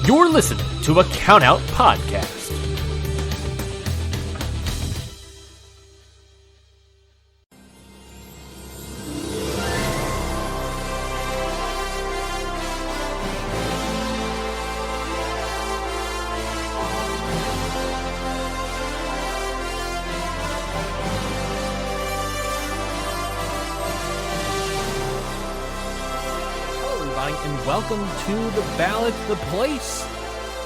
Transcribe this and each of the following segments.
You're listening to a Countout Podcast. And welcome to the Ballot, the place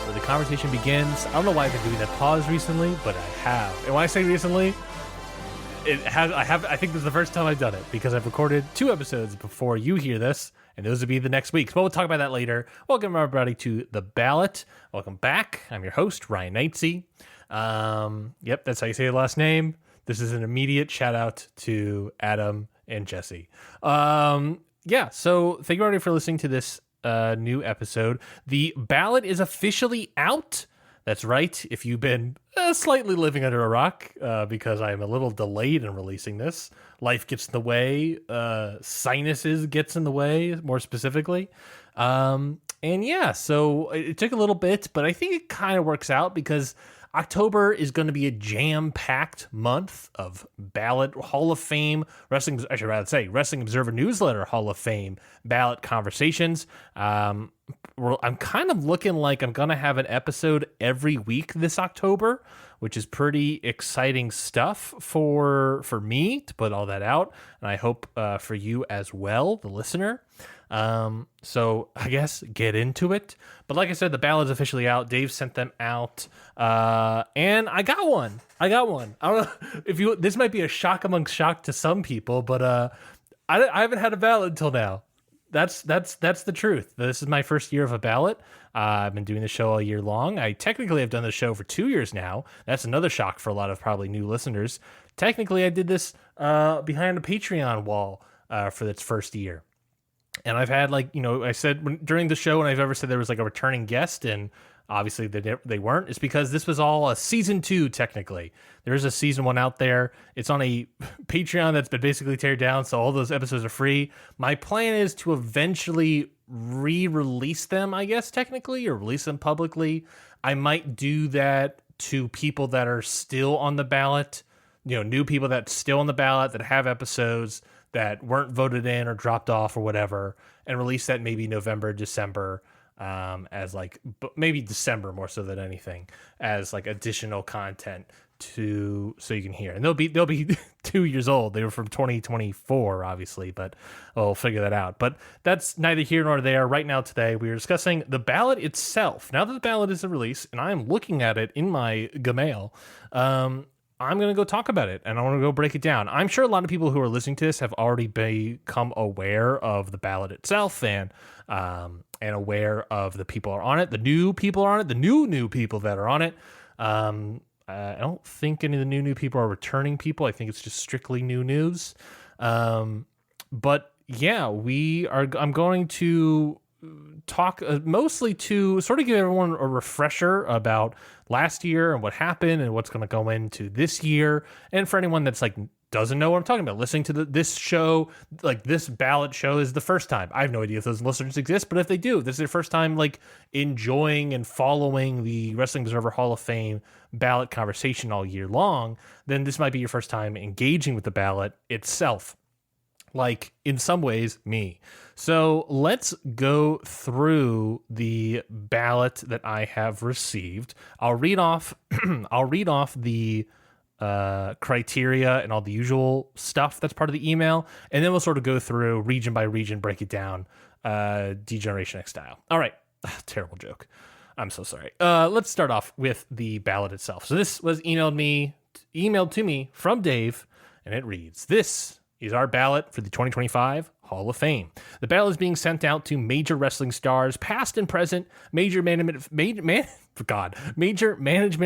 where the conversation begins. I don't know why I've been doing that pause recently, but I have. And when I say recently, I think this is the first time I've done it because I've recorded 2 episodes before you hear this, and those will be the next week. So we'll talk about that later. Welcome everybody to the Ballot. Welcome back. I'm your host, Ryan Knightsey. Yep, that's how you say your last name. This is an immediate shout out to Adam and Jesse. Yeah, so thank you already for listening to this new episode. The ballot is officially out. That's right. If you've been slightly living under a rock, because I am a little delayed in releasing this. Life gets in the way. Sinuses gets in the way, more specifically. And yeah, so it took a little bit, but I think it kind of works out because October is going to be a jam-packed month of Ballot Hall of Fame, Wrestling Observer Newsletter Hall of Fame Ballot conversations. I'm kind of looking like I'm going to have an episode every week this October, which is pretty exciting stuff for me to put all that out, and I hope for you as well, the listener. So I guess get into it. But like I said, the ballot's officially out. Dave sent them out. And I got one. I don't know if this might be a shock amongst shock to some people, but I haven't had a ballot until now. That's the truth. This is my first year of a ballot. I've been doing the show all year long. I technically have done the show for 2 years now. That's another shock for a lot of probably new listeners. Technically, I did this behind a Patreon wall for its first year. And I've had, I said during the show, when I've ever said there was like a returning guest, and obviously they weren't, it's because this was all a season 2, technically. There is a season 1 out there. It's on a Patreon that's been basically teared down, so all those episodes are free. My plan is to eventually re-release them, I guess, technically, or release them publicly. I might do that to people that are still on the ballot, new people that's still on the ballot that have episodes that weren't voted in or dropped off or whatever, and release that maybe November, December, as maybe December more so than anything, as additional content so you can hear. And they'll be 2 years old. They were from 2024, obviously, but we'll figure that out. But that's neither here nor there. Right now, today, we are discussing the ballot itself. Now that the ballot is a release, and I am looking at it in my Gmail, I'm going to go talk about it, and I want to go break it down. I'm sure a lot of people who are listening to this have already become aware of the ballot itself and aware of the people are on it, the new people are on it, the new people that are on it. I don't think any of the new people are returning people. I think it's just strictly new news. But yeah, I'm going to talk mostly to sort of give everyone a refresher about last year and what happened and what's going to go into this year. And for anyone that's doesn't know what I'm talking about, listening to this show, this ballot show is the first time. I have no idea if those listeners exist, but if they do, this is their first time enjoying and following the Wrestling Observer Hall of Fame ballot conversation all year long, then this might be your first time engaging with the ballot itself. In some ways, me. So let's go through the ballot that I have received. I'll read off the criteria and all the usual stuff that's part of the email, and then we'll sort of go through region by region, break it down, Degeneration X style. All right. Terrible joke. I'm so sorry. Let's start off with the ballot itself. So this was emailed to me from Dave, and it reads, "This is our ballot for the 2025 Hall of Fame. The ballot is being sent out to major wrestling stars, past and present, major management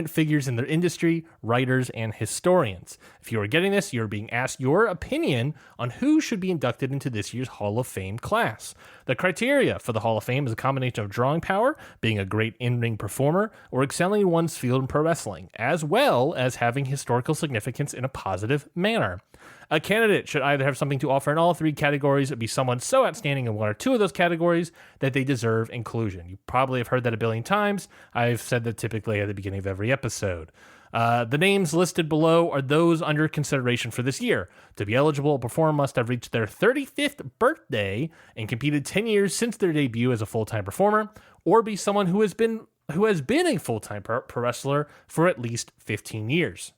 figures in their industry, writers, and historians. If you are getting this, you're being asked your opinion on who should be inducted into this year's Hall of Fame class. The criteria for the Hall of Fame is a combination of drawing power, being a great in-ring performer, or excelling in one's field in pro wrestling, as well as having historical significance in a positive manner. A candidate should either have something to offer in all three categories or be someone so outstanding in one or two of those categories that they deserve inclusion. You probably have heard that a billion times. I've said that typically at the beginning of every episode. The names listed below are those under consideration for this year. To be eligible, a performer must have reached their 35th birthday and competed 10 years since their debut as a full-time performer, or be someone who has been a full-time pro wrestler for at least 15 years.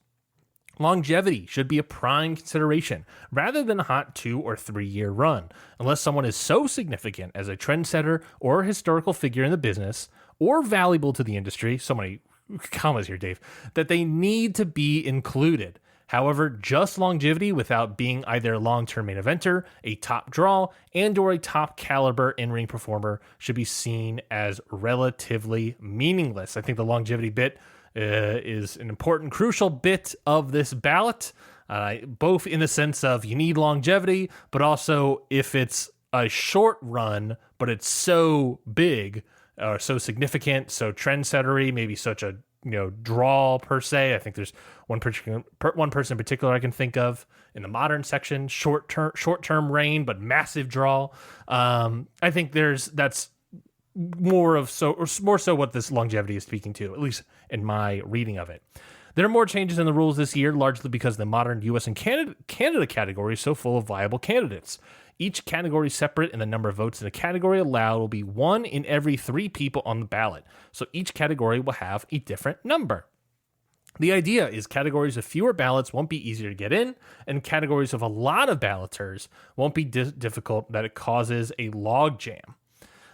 Longevity should be a prime consideration rather than a hot 2 or 3 year run, unless someone is so significant as a trendsetter or a historical figure in the business, or valuable to the industry, so many commas here, Dave, that they need to be included. However, just longevity without being either a long-term main eventer, a top draw, and or a top caliber in-ring performer should be seen as relatively meaningless. I think the longevity bit is an important, crucial bit of this ballot, both in the sense of you need longevity, but also if it's a short run, but it's so big, or so significant, so trendsettery, maybe such a draw per se. I think there's one person in particular I can think of in the modern section, short term reign but massive draw. I think that's more so what this longevity is speaking to, at least in my reading of it. There are more changes in the rules this year, largely because the modern U.S. and Canada category is so full of viable candidates. Each category is separate, and the number of votes in a category allowed will be 1 in every 3 people on the ballot. So each category will have a different number. The idea is categories of fewer ballots won't be easier to get in, and categories of a lot of balloters won't be difficult, that it causes a logjam.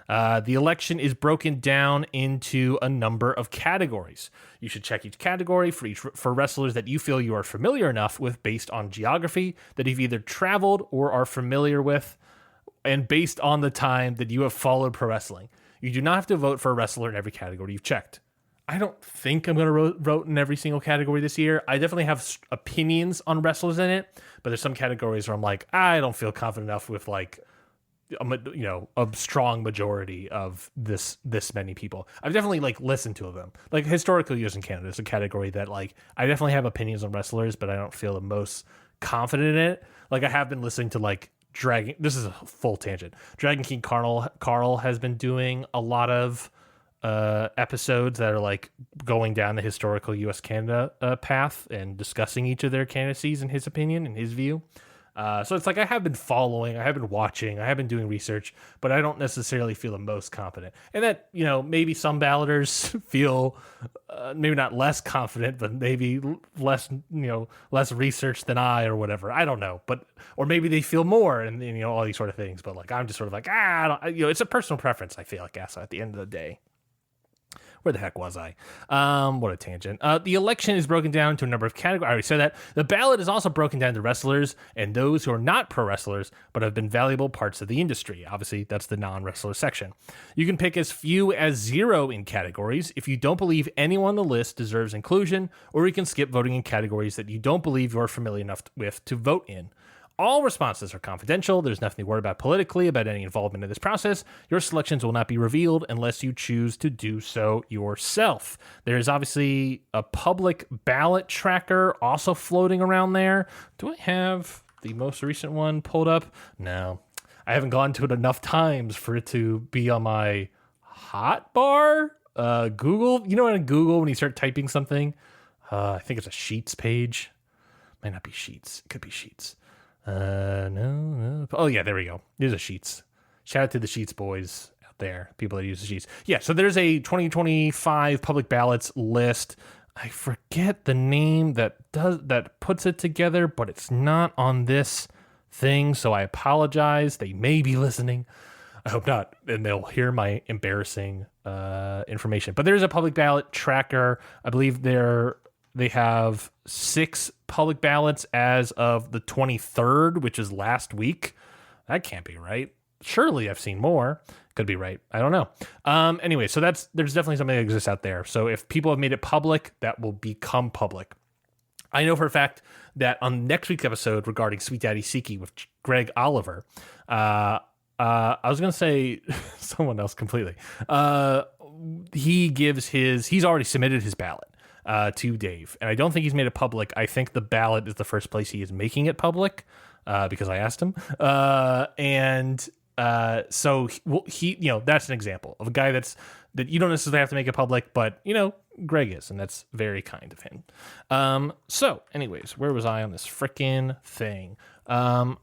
The election is broken down into a number of categories. You should check each category for wrestlers that you feel you are familiar enough with based on geography that you've either traveled or are familiar with, and based on the time that you have followed pro wrestling. You do not have to vote for a wrestler in every category you've checked. I don't think I'm going to vote in every single category this year. I definitely have opinions on wrestlers in it, but there's some categories where I'm like, I don't feel confident enough with a strong majority of this many people. I've definitely listened to them. Like historical US in Canada is a category that I definitely have opinions on wrestlers, but I don't feel the most confident in it. I have been listening to Dragon. This is a full tangent. Dragon King Carl has been doing a lot of episodes that are going down the historical US Canada path and discussing each of their candidacies in his opinion and his view. So it's I have been following, I have been watching, I have been doing research, but I don't necessarily feel the most confident. And that, maybe some balloters feel maybe not less confident, but maybe less research than I or whatever. I don't know. Or maybe they feel more and all these sort of things. But I'm just sort of it's a personal preference, I feel at the end of the day. Where the heck was I? What a tangent. The election is broken down into a number of categories. I already said that. The ballot is also broken down to wrestlers and those who are not pro wrestlers, but have been valuable parts of the industry. Obviously, that's the non-wrestler section. You can pick as few as 0 in categories if you don't believe anyone on the list deserves inclusion, or you can skip voting in categories that you don't believe you're familiar enough with to vote in. All responses are confidential. There's nothing to worry about politically about any involvement in this process. Your selections will not be revealed unless you choose to do so yourself. There is obviously a public ballot tracker also floating around there. Do I have the most recent one pulled up? No. I haven't gone to it enough times for it to be on my hot bar. Google. On Google when you start typing something? I think it's a Sheets page. Might not be Sheets. It could be Sheets. No. Oh yeah, there we go. There's a Sheets. Shout out to the Sheets boys out there, people that use the Sheets. Yeah, so there's a 2025 public ballots list. I forget the name that puts it together, but it's not on this thing, so I apologize. They may be listening. I hope not, and they'll hear my embarrassing information. But there's a public ballot tracker. I believe they have 6 public ballots as of the 23rd, which is last week. That can't be right. Surely I've seen more. Could be right. I don't know. Anyway, so there's definitely something that exists out there. So if people have made it public, that will become public. I know for a fact that on next week's episode regarding Sweet Daddy Siki with Greg Oliver, I was going to say someone else completely. He's already submitted his ballot. to Dave. And I don't think he's made it public. I think the ballot is the first place he is making it public because I asked him. So he, that's an example of a guy that you don't necessarily have to make it public, but, Greg is, and that's very kind of him. So anyways, where was I on this frickin' thing? I'm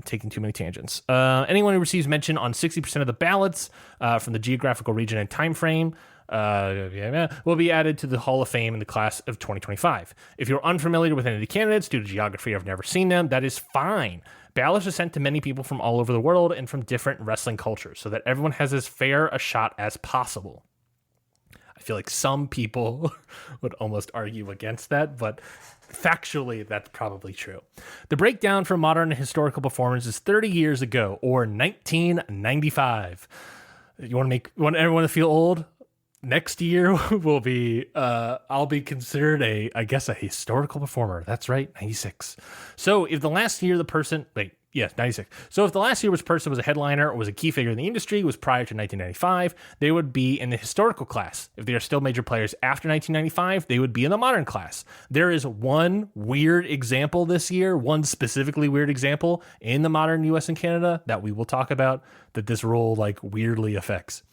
taking too many tangents. Anyone who receives mention on 60% of the ballots from the geographical region and time frame will be added to the Hall of Fame in the class of 2025. If you're unfamiliar with any of the candidates due to geography or have never seen them, that is fine. Ballots are sent to many people from all over the world and from different wrestling cultures so that everyone has as fair a shot as possible. I feel like some people would almost argue against that, but factually, that's probably true. The breakdown for modern historical performance is 30 years ago, or 1995. You want everyone to feel old? Next year will be, I'll be considered a historical performer. That's right, 96. So if the last year 96. So if the last year's person was a headliner or was a key figure in the industry, was prior to 1995, they would be in the historical class. If they are still major players after 1995, they would be in the modern class. There is one weird example this year, one specifically weird example in the modern US and Canada that we will talk about that this rule weirdly affects.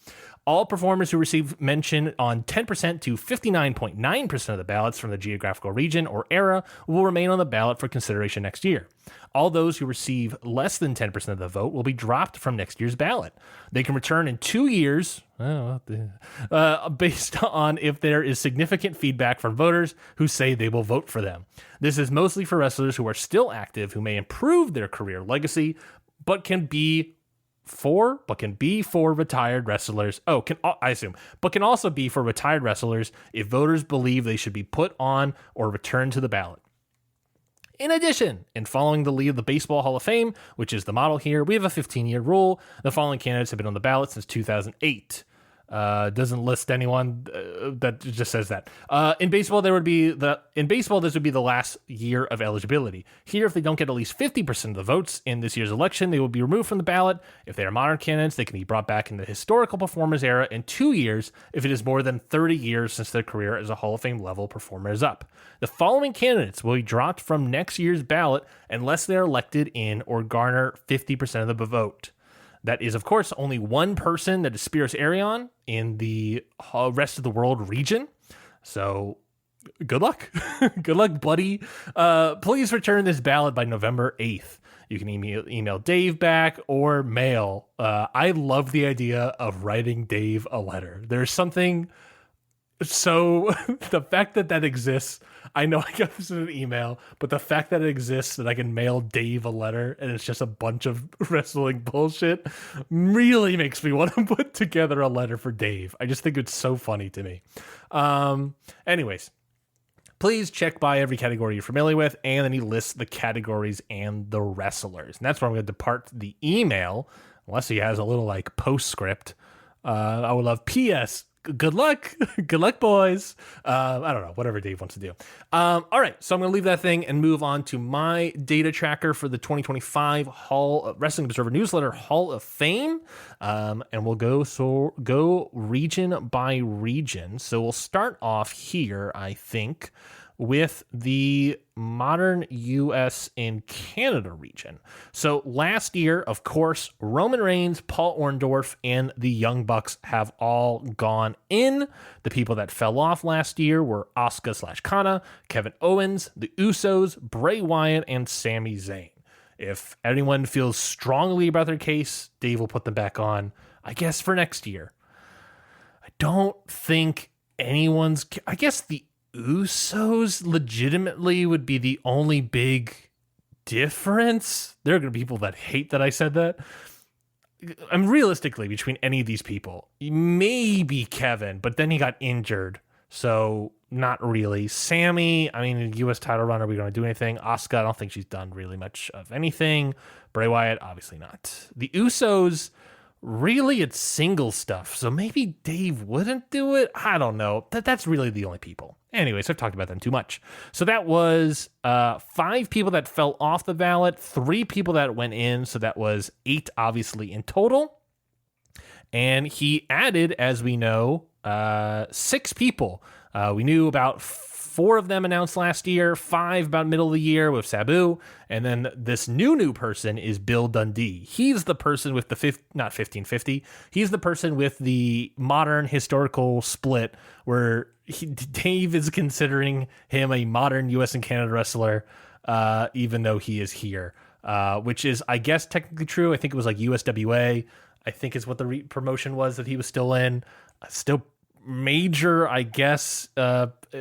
All performers who receive mention on 10% to 59.9% of the ballots from the geographical region or era will remain on the ballot for consideration next year. All those who receive less than 10% of the vote will be dropped from next year's ballot. They can return in 2 years, based on if there is significant feedback from voters who say they will vote for them. This is mostly for wrestlers who are still active, who may improve their career legacy, but can be for retired wrestlers. But can also be for retired wrestlers if voters believe they should be put on or returned to the ballot. In addition, in following the lead of the Baseball Hall of Fame, which is the model here, we have a 15-year rule. The following candidates have been on the ballot since 2008. Doesn't list anyone. That just says that. In baseball, this would be the last year of eligibility. Here, if they don't get at least 50% of the votes in this year's election, they will be removed from the ballot. If they are modern candidates, they can be brought back in the historical performers era in 2 years if it is more than 30 years since their career as a Hall of Fame level performer is up. The following candidates will be dropped from next year's ballot unless they are elected in or garner 50% of the vote. That is, of course, only one person that is Spiros Arion in the rest of the world region. So good luck. Good luck, buddy. Please return this ballot by November 8th. You can email Dave back or mail. I love the idea of writing Dave a letter. There's something... So the fact that exists, I know I got this in an email, but the fact that it exists that I can mail Dave a letter and it's just a bunch of wrestling bullshit really makes me want to put together a letter for Dave. I just think it's so funny to me. Anyways, please check by every category you're familiar with, and then he lists the categories and the wrestlers. And that's where I'm going to depart the email, unless he has a little postscript. I would love P.S. Good luck. Good luck, boys. I don't know, whatever Dave wants to do. All right, so I'm going to leave that thing and move on to my data tracker for the 2025 Wrestling Observer Newsletter Hall of Fame. And we'll go region by region. So we'll start off here, I think, with the modern US and Canada region. So last year, of course, Roman Reigns, Paul Orndorff, and the Young Bucks have all gone in. The people that fell off last year were Asuka/Kana, Kevin Owens, the Usos, Bray Wyatt, and Sami Zayn. If anyone feels strongly about their case, Dave will put them back on, I guess, for next year. I don't think anyone's... I guess the Usos legitimately would be the only big difference. There are going to be people that hate that I said that. I'm realistically, between any of these people, maybe Kevin, but then he got injured, so not really. Sammy, U.S. title run, are we going to do anything? Asuka, I don't think she's done really much of anything. Bray Wyatt, obviously not. The Usos, really, it's single stuff, so maybe Dave wouldn't do it. I don't know. That's really the only people. Anyways, I've talked about them too much. So that was 5 people that fell off the ballot, 3 people that went in, so that was 8, obviously, in total. And he added, as we know, 6 people We knew about 4 of them announced last year, 5 about middle of the year with Sabu, and then this new person is Bill Dundee. He's the person with the not 1550. He's the person with the modern historical split where Dave is considering him a modern U.S. and Canada wrestler, even though he is here, which is, I guess, technically true. I think it was like USWA, I think is what the promotion was that he was still in. Still major, I guess,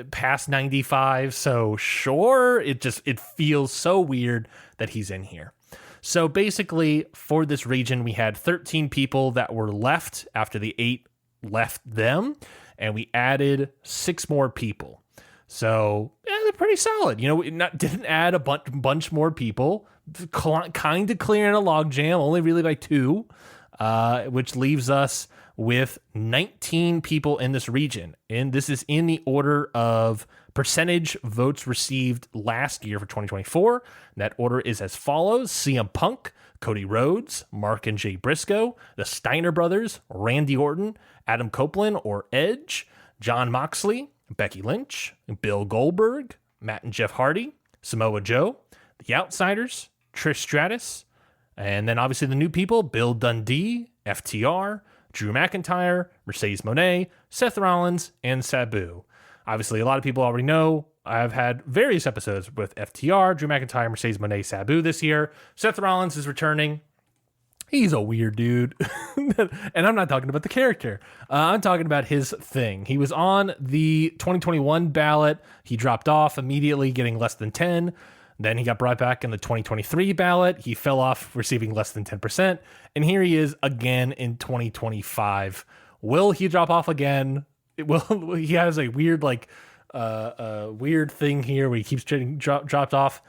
past 95. So sure, it feels so weird that he's in here. So basically, for this region, we had 13 people that were left after the 8 left them, and we added 6 more people. So yeah, they're pretty solid. You know, didn't add a bunch more people. Kind of clearing a logjam, only really by 2, which leaves us with 19 people in this region. And this is in the order of percentage votes received last year for 2024. That order is as follows: CM Punk, Cody Rhodes, Mark and Jay Briscoe, the Steiner Brothers, Randy Orton, Adam Copeland or Edge, Jon Moxley, Becky Lynch, Bill Goldberg, Matt and Jeff Hardy, Samoa Joe, The Outsiders, Trish Stratus, and then obviously the new people: Bill Dundee, FTR, Drew McIntyre, Mercedes Moné, Seth Rollins, and Sabu. Obviously, a lot of people already know I've had various episodes with FTR, Drew McIntyre, Mercedes Moné, Sabu this year. Seth Rollins is returning. He's a weird dude. And I'm not talking about the character. I'm talking about his thing. He was on the 2021 ballot. He dropped off immediately, getting less than 10. Then he got brought back in the 2023 ballot. He fell off, receiving less than 10%. And here he is again in 2025. Will he drop off again? He has a weird, weird thing here where he keeps getting dropped off.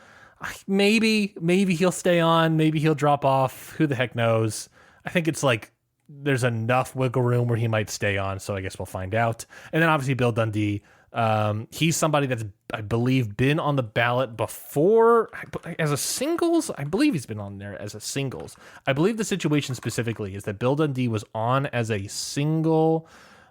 Maybe he'll stay on. Maybe he'll drop off. Who the heck knows? I think it's like there's enough wiggle room where he might stay on. So I guess we'll find out. And then obviously Bill Dundee. He's somebody that's, I believe, been on the ballot before as a singles. I believe he's been on there as a singles. I believe the situation specifically is that Bill Dundee was on as a single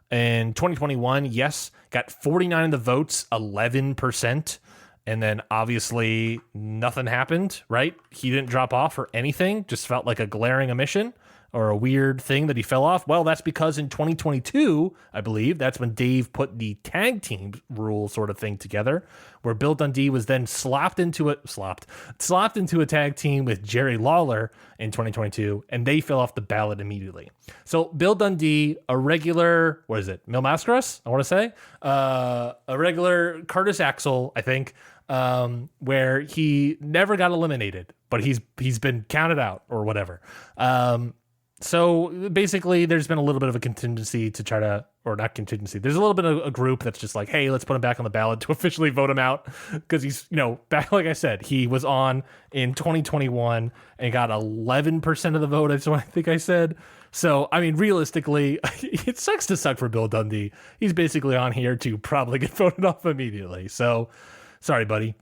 in 2021. Yes, got 49 of the votes, 11%. And then obviously nothing happened, right? He didn't drop off or anything. Just felt like a glaring omission or a weird thing that he fell off. Well, that's because in 2022, I believe, that's when Dave put the tag team rule sort of thing together, where Bill Dundee was then slopped into a tag team with Jerry Lawler in 2022, and they fell off the ballot immediately. So Bill Dundee, a regular, what is it, Mil Mascaras, I want to say, a regular Curtis Axel, I think, where he never got eliminated, but he's been counted out or whatever. So basically, there's been a little bit of a contingency to try to, or not contingency, there's a little bit of a group that's just like, hey, let's put him back on the ballot to officially vote him out. Because he's, back, like I said, he was on in 2021 and got 11% of the vote. That's what I think I said. So, I mean, realistically, it sucks to suck for Bill Dundee. He's basically on here to probably get voted off immediately. So, sorry, buddy.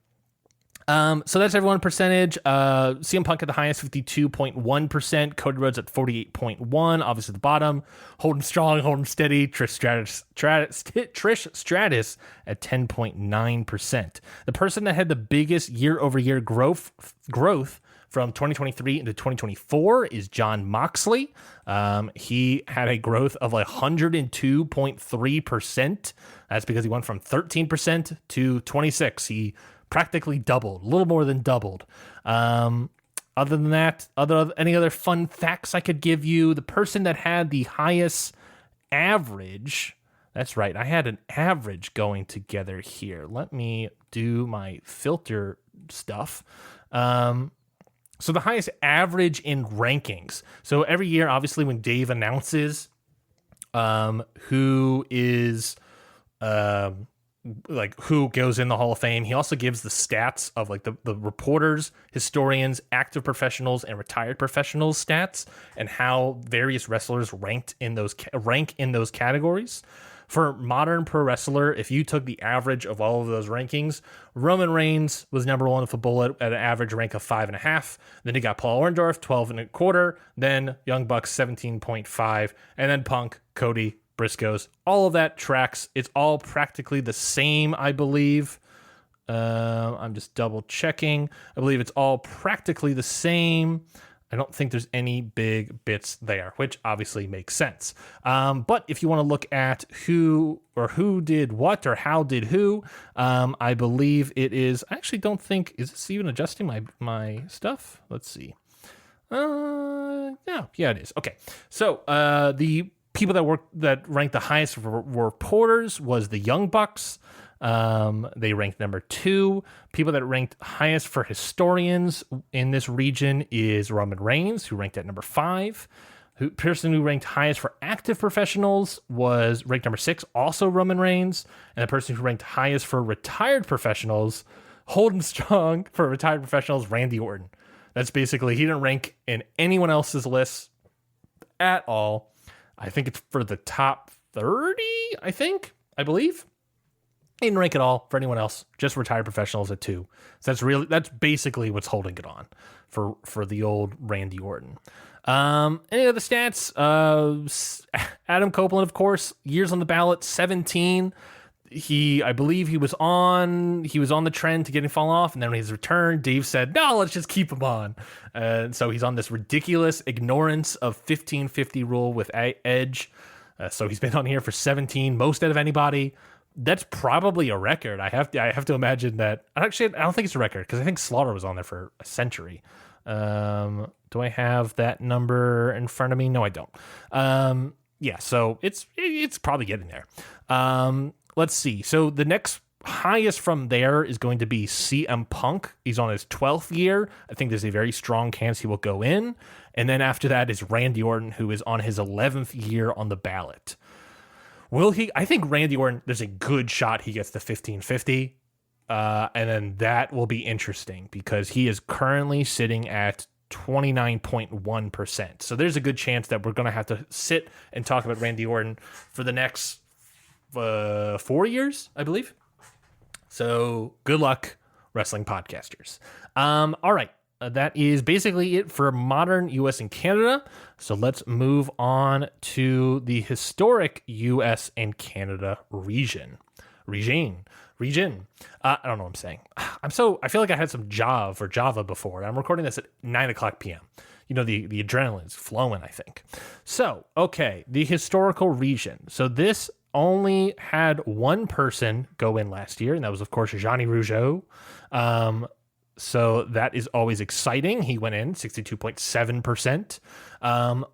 So that's everyone percentage. CM Punk at the highest, 52.1%. Cody Rhodes at 48.1%. Obviously the bottom. Holding strong, holding steady. Trish Stratus at 10.9%. The person that had the biggest year-over-year growth from 2023 into 2024 is Jon Moxley. He had a growth of 102.3%. That's because he went from 13% to 26%. He practically doubled, a little more than doubled. Other than that, any other fun facts I could give you? The person that had the highest average, that's right, I had an average going together here. Let me do my filter stuff. So the highest average in rankings. So every year, obviously, when Dave announces who is who goes in the Hall of Fame, he also gives the stats of the reporters, historians, active professionals, and retired professionals stats, and how various wrestlers rank in those categories. For modern pro wrestler, if you took the average of all of those rankings, Roman Reigns was number 1 with a bullet at an average rank of 5.5. Then he got Paul Orndorff, 12.25. Then Young Bucks, 17.5. And then Punk, Cody, Briscoes, all of that tracks. It's all practically the same, I believe. I'm just double checking. I believe it's all practically the same. I don't think there's any big bits there, which obviously makes sense. But if you want to look at who did what or how did who, I believe it is. I actually don't think, is this even adjusting my stuff? Let's see. Yeah, it is. Okay. So the people that ranked the highest for reporters was the Young Bucks. They ranked number 2. People that ranked highest for historians in this region is Roman Reigns, who ranked at number 5. Person who ranked highest for active professionals was ranked number 6, also Roman Reigns. And the person who ranked highest for retired professionals, holding strong for retired professionals, Randy Orton. That's basically, he didn't rank in anyone else's list at all. I think it's for the top 30, I believe. He didn't rank at all for anyone else, just retired professionals at 2. So that's basically what's holding it on for the old Randy Orton. Any other stats? Adam Copeland, of course, years on the ballot, 17. I believe he was on the trend to getting fall off, and then when he's returned, Dave said, no, let's just keep him on. So he's on this ridiculous ignorance of 1550 rule with Edge. So he's been on here for 17, most out of anybody. That's probably a record. I have to imagine that. Actually, I don't think it's a record because I think Slaughter was on there for a century. Do I have that number in front of me? No, I don't. Yeah, so it's probably getting there. Let's see. So the next highest from there is going to be CM Punk. He's on his 12th year. I think there's a very strong chance he will go in. And then after that is Randy Orton, who is on his 11th year on the ballot. Will he? I think Randy Orton, there's a good shot he gets the 1550. And then that will be interesting because he is currently sitting at 29.1%. So there's a good chance that we're going to have to sit and talk about Randy Orton for the next 4 years, I believe. So good luck, wrestling podcasters. All right. That is basically it for modern U.S. and Canada. So let's move on to the historic U.S. and Canada region. I don't know what I'm saying. I feel like I had some Java before. I'm recording this at 9:00 p.m. You know, the adrenaline's flowing, I think. So, okay, the historical region. So this only had one person go in last year, and that was, of course, Johnny Rougeau. So that is always exciting. He went in 62.7%.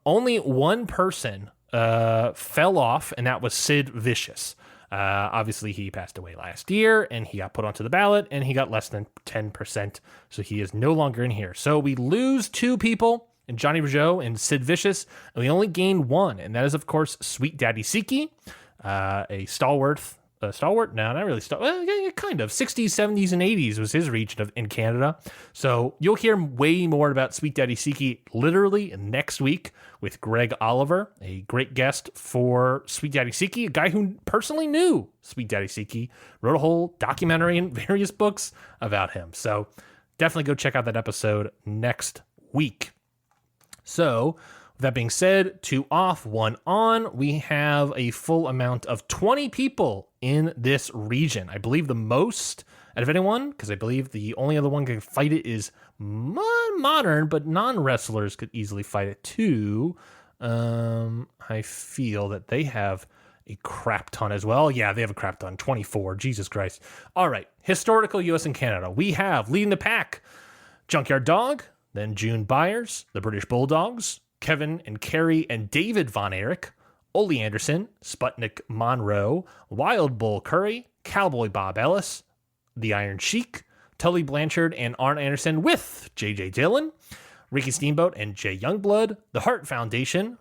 Only one person fell off, and that was Sid Vicious. Obviously, he passed away last year, and he got put onto the ballot, and he got less than 10%. So he is no longer in here. So we lose 2 people, in Johnny Rougeau and Sid Vicious, and we only gain 1, and that is, of course, Sweet Daddy Siki, a stalwart? No, not really stalwart. Well, yeah, kind of. 60s, 70s, and 80s was his region in Canada. So you'll hear way more about Sweet Daddy Siki literally next week with Greg Oliver, a great guest for Sweet Daddy Siki, a guy who personally knew Sweet Daddy Siki, wrote a whole documentary and various books about him. So definitely go check out that episode next week. So with that being said, 2 off, 1 on, we have a full amount of 20 people in this region. I believe the most out of anyone, because I believe the only other one can fight it is modern, but non-wrestlers could easily fight it too. I feel that they have a crap ton as well. Yeah, they have a crap ton. 24. Jesus Christ. All right. Historical U.S. and Canada. We have leading the pack, Junkyard Dog, then June Byers, the British Bulldogs, Kevin and Kerry and David Von Erich, Ole Anderson, Sputnik Monroe, Wild Bull Curry, Cowboy Bob Ellis, The Iron Sheik, Tully Blanchard and Arn Anderson with J.J. Dillon, Ricky Steamboat and Jay Youngblood, the Hart Foundation,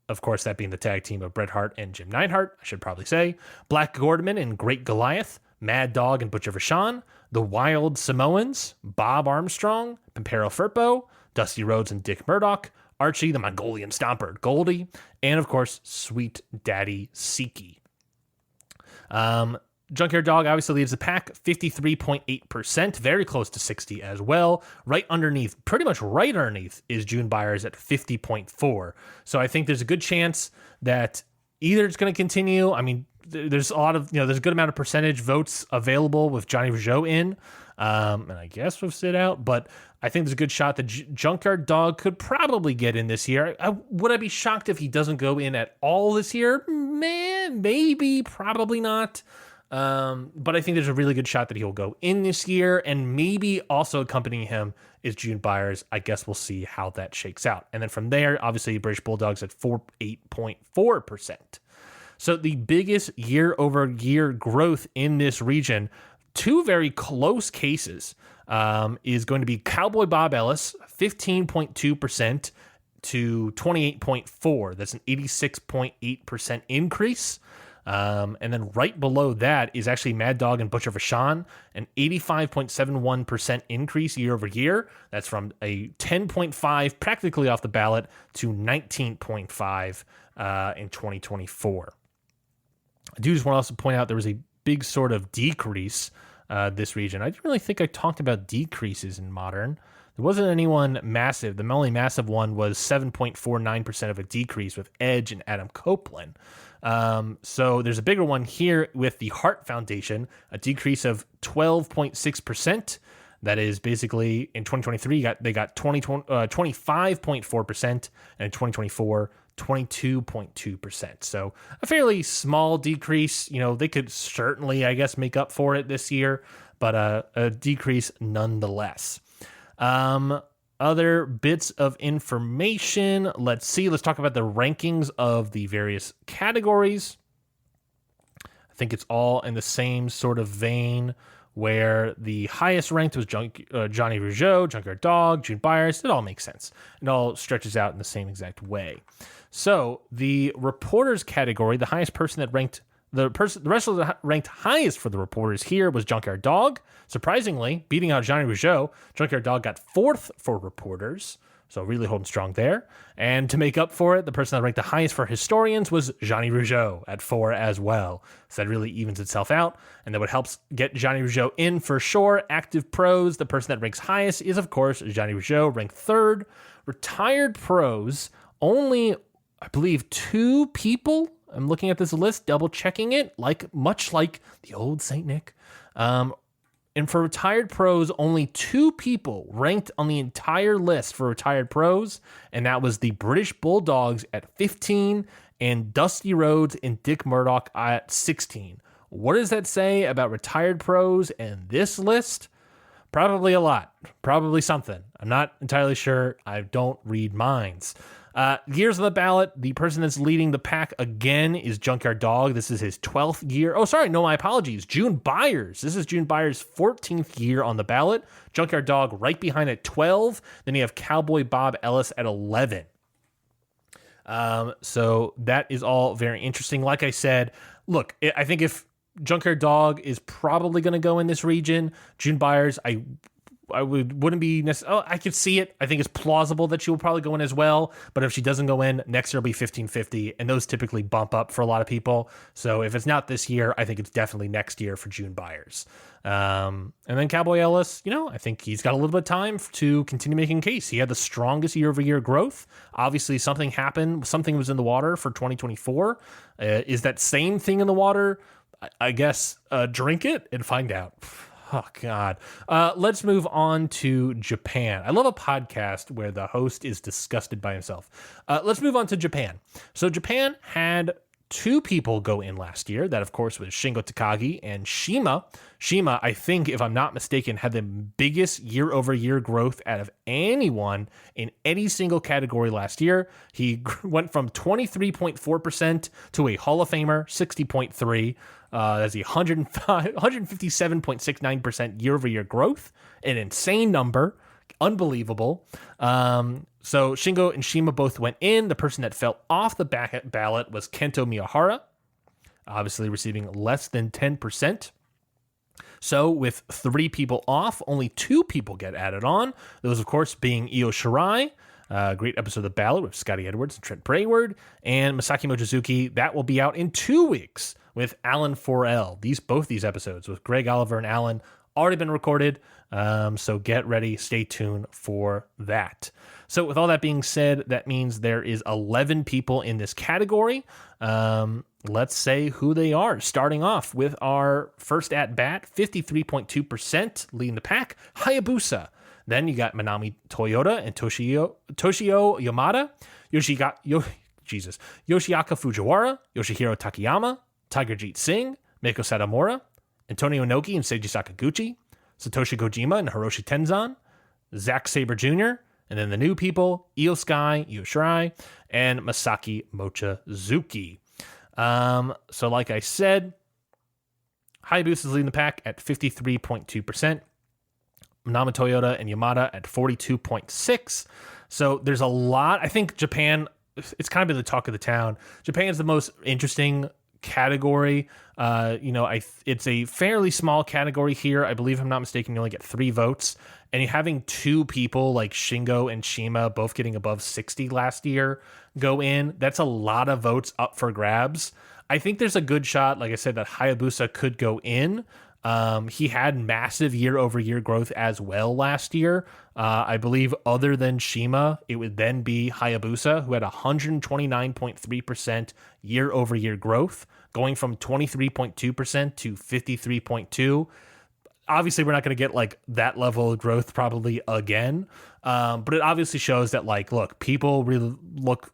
of course that being the tag team of Bret Hart and Jim Neidhart, I should probably say, Black Gordman and Great Goliath, Mad Dog and Butcher Vachon, the Wild Samoans, Bob Armstrong, Pampero Firpo, Dusty Rhodes and Dick Murdoch, Archie, the Mongolian Stomper, Goldie, and of course, Sweet Daddy Siki. Junkyard Dog obviously leads the pack, 53.8%, very close to 60 as well. Pretty much right underneath is June Byers at 50.4. So I think there's a good chance that either it's going to continue. I mean, there's a lot of, there's a good amount of percentage votes available with Johnny Rougeau in, and I guess with Sid out, but I think there's a good shot that Junkyard Dog could probably get in this year. Would I be shocked if he doesn't go in at all this year? Man, maybe, probably not. But I think there's a really good shot that he'll go in this year, and maybe also accompanying him is June Byers. I guess we'll see how that shakes out. And then from there, obviously, British Bulldogs at 8.4%. So the biggest year-over-year growth in this region, two very close cases, is going to be Cowboy Bob Ellis, 15.2% to 28.4%. That's an 86.8% increase. And then right below that is actually Mad Dog and Butcher Vachon, an 85.71% increase year over year. That's from a 10.5 practically off the ballot to 19.5 in 2024. I do just want to also point out there was a big sort of decrease this region. I didn't really think I talked about decreases in Modern. There wasn't anyone massive. The only massive one was 7.49% of a decrease with Edge and Adam Copeland. So there's a bigger one here with the Hart Foundation, a decrease of 12.6%. That is basically in 2023, they got 25.4%, and in 2024, 22.2%. So a fairly small decrease. They could certainly, I guess, make up for it this year, but a decrease nonetheless. Other bits of information. Let's talk about the rankings of the various categories. I think it's all in the same sort of vein where the highest ranked was Johnny Rougeau, Junkyard Dog, June Byers. It all makes sense. It all stretches out in the same exact way. So the reporters category, the highest person that ranked, the rest of the ranked highest for the reporters here was Junkyard Dog. Surprisingly, beating out Johnny Rougeau, Junkyard Dog got 4th for reporters, so really holding strong there. And to make up for it, the person that ranked the highest for historians was Johnny Rougeau at 4 as well. So that really evens itself out, and that would help get Johnny Rougeau in for sure. Active pros, the person that ranks highest is, of course, Johnny Rougeau, ranked 3rd. Retired pros, only, I believe, 2 people. I'm looking at this list, double checking it, much like the old Saint Nick. And for retired pros, only 2 people ranked on the entire list for retired pros, and that was the British Bulldogs at 15 and Dusty Rhodes and Dick Murdoch at 16. What does that say about retired pros and this list? Probably a lot. Probably something. I'm not entirely sure. I don't read minds. Years on the ballot, the person that's leading the pack again is Junkyard Dog. This is his 12th year. Oh, sorry, no, my apologies. June Byers. This is June Byers' 14th year on the ballot. Junkyard Dog right behind at 12. Then you have Cowboy Bob Ellis at 11. So that is all very interesting. Like I said, look, I think if Junkyard Dog is probably going to go in this region, June Byers, I wouldn't be necessarily. I could see it. I think it's plausible that she will probably go in as well. But if she doesn't go in, next year will be 50-50, and those typically bump up for a lot of people. So if it's not this year, I think it's definitely next year for June Byers. And then Cowboy Ellis, I think he's got a little bit of time to continue making a case. He had the strongest year-over-year growth. Obviously, something happened. Something was in the water for 2024. Is that same thing in the water? I guess drink it and find out. Oh, God. Let's move on to Japan. I love a podcast where the host is disgusted by himself. Let's move on to Japan. So Japan had 2 people go in last year. That, of course, was Shingo Takagi and Shima. Shima, I think, if I'm not mistaken, had the biggest year-over-year growth out of anyone in any single category last year. He went from 23.4% to a Hall of Famer, 60.3%. That's a 157.69% year-over-year growth. An insane number. Unbelievable. So Shingo and Shima both went in. The person that fell off the ballot was Kento Miyahara, obviously receiving less than 10%. So with 3 people off, only 2 people get added on. Those, of course, being Io Shirai, great episode of The Ballot with Scotty Edwards and Trent Brayward, and Masaki Mochizuki. That will be out in 2 weeks with Alan Forel. Both these episodes with Greg Oliver and Alan, already been recorded. So get ready, stay tuned for that. So with all that being said, that means there is 11 people in this category. Let's say who they are. Starting off with our first at bat, 53.2% leading the pack, Hayabusa. Then you got Manami Toyota and Toshio Yamada, Yoshiaka Fujiwara, Yoshihiro Takayama, Tigerjeet Singh, Meiko Satomura, Antonio Inoki and Seiji Sakaguchi, Satoshi Kojima and Hiroshi Tenzan, Zack Sabre Jr., and then the new people, Io Sky, Io Shirai, and Masaki Mochizuki. So like I said, Hayabusa is leading the pack at 53.2%. Manami Toyota and Yamada at 42.6%. So there's a lot. I think Japan, it's kind of been the talk of the town. Japan's the most interesting category. It's a fairly small category here. I believe, if I'm not mistaken, you only get 3 votes. And you're having 2 people like Shingo and Shima both getting above 60 last year go in. That's a lot of votes up for grabs. I think there's a good shot, like I said, that Hayabusa could go in. He had massive year-over-year growth as well last year. I believe other than Shima, it would then be Hayabusa, who had 129.3% year-over-year growth, going from 23.2% to 53.2%. Obviously, we're not going to get like that level of growth probably again, but it obviously shows that look, people looked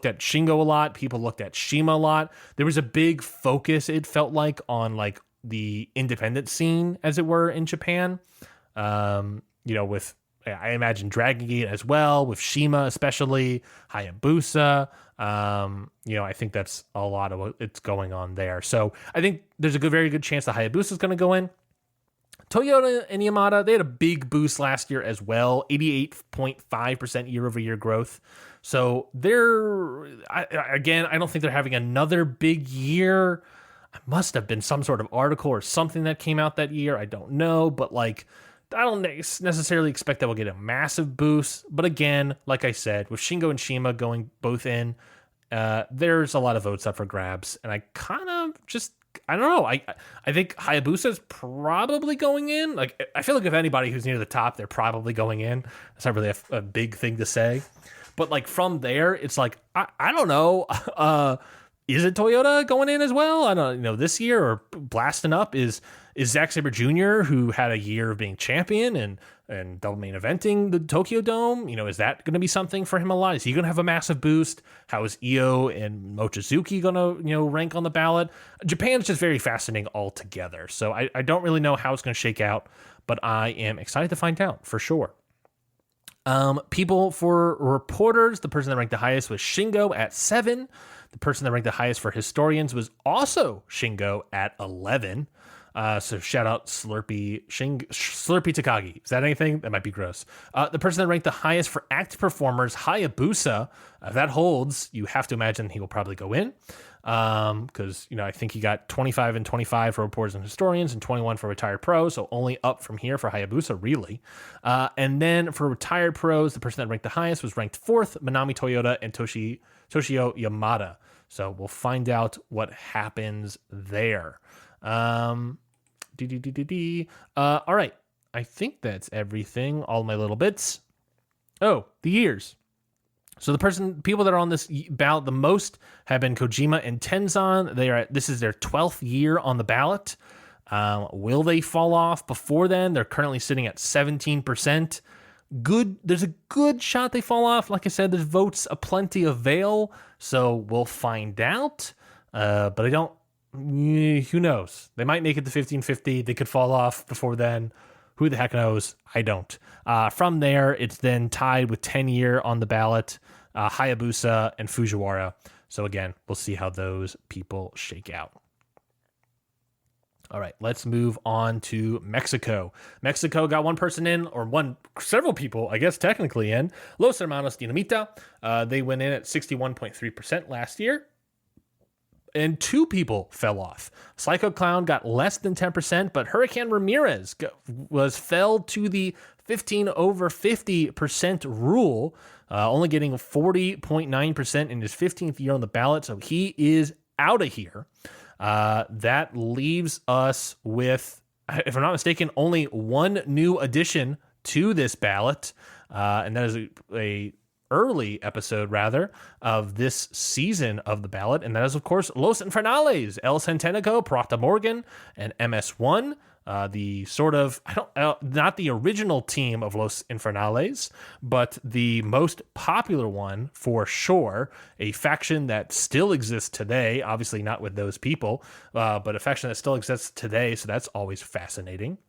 at Shingo a lot, people looked at Shima a lot. There was a big focus, it felt like, on like the independent scene, as it were, in Japan. With I imagine Dragon Gate as well, with Shima especially, Hayabusa. I think that's a lot of what's going on there. So I think there's a very good chance that Hayabusa is going to go in. Toyota and Yamada, they had a big boost last year as well, 88.5% year-over-year growth. So I don't think they're having another big year. It must have been some sort of article or something that came out that year. I don't know, but I don't necessarily expect that we'll get a massive boost. But again, like I said, with Shingo and Shima going both in, there's a lot of votes up for grabs. And I kind of I don't know. I think Hayabusa is probably going in. I feel like if anybody who's near the top, they're probably going in. That's not really a big thing to say. But from there, it's I don't know. Is it Toyota going in as well? I don't know. This year, or blasting up is Zack Sabre Jr., who had a year of being champion and double main eventing the Tokyo Dome. Is that going to be something for him a lot? Is he going to have a massive boost? How is Io and Mochizuki going to rank on the ballot? Japan's just very fascinating altogether. So I don't really know how it's going to shake out, but I am excited to find out for sure. People for reporters, the person that ranked the highest was Shingo at 7. The person that ranked the highest for historians was also Shingo at 11. So shout out Slurpee Takagi. Is that anything? That might be gross. The person that ranked the highest for active performers, Hayabusa, if that holds, you have to imagine he will probably go in. Because, I think he got 25 and 25 for reporters and historians and 21 for retired pros. So only up from here for Hayabusa, really. And then for retired pros, the person that ranked the highest was ranked 4th, Manami Toyota and Toshio Yamada. So we'll find out what happens there. All right. I think that's everything. All my little bits. Oh, the years. So people that are on this ballot the most have been Kojima and Tenzan. This is their 12th year on the ballot. Will they fall off before then? They're currently sitting at 17%. There's a good shot they fall off. Like I said, there's votes aplenty avail, so we'll find out. But I don't. Who knows? They might make it to 1550. They could fall off before then. Who the heck knows? I don't. From there, it's then tied with 10-year on the ballot, Hayabusa and Fujiwara. So again, we'll see how those people shake out. All right, let's move on to Mexico. Mexico got one person in, several people, I guess, technically in. Los Hermanos Dinamita. They went in at 61.3% last year. And 2 people fell off. Psycho Clown got less than 10%, but Hurricane Ramirez fell to the 15 over 50% rule, only getting 40.9% in his 15th year on the ballot. So he is out of here. That leaves us with if I'm not mistaken, only one new addition to this ballot, and that is a early episode, rather, of this season of the ballot, and that is, of course, Los Infernales, El Centenico, Prata Morgan, and MS1. The sort of, not the original team of Los Infernales, but the most popular one for sure. A faction that still exists today, obviously not with those people, but a faction that still exists today, so that's always fascinating.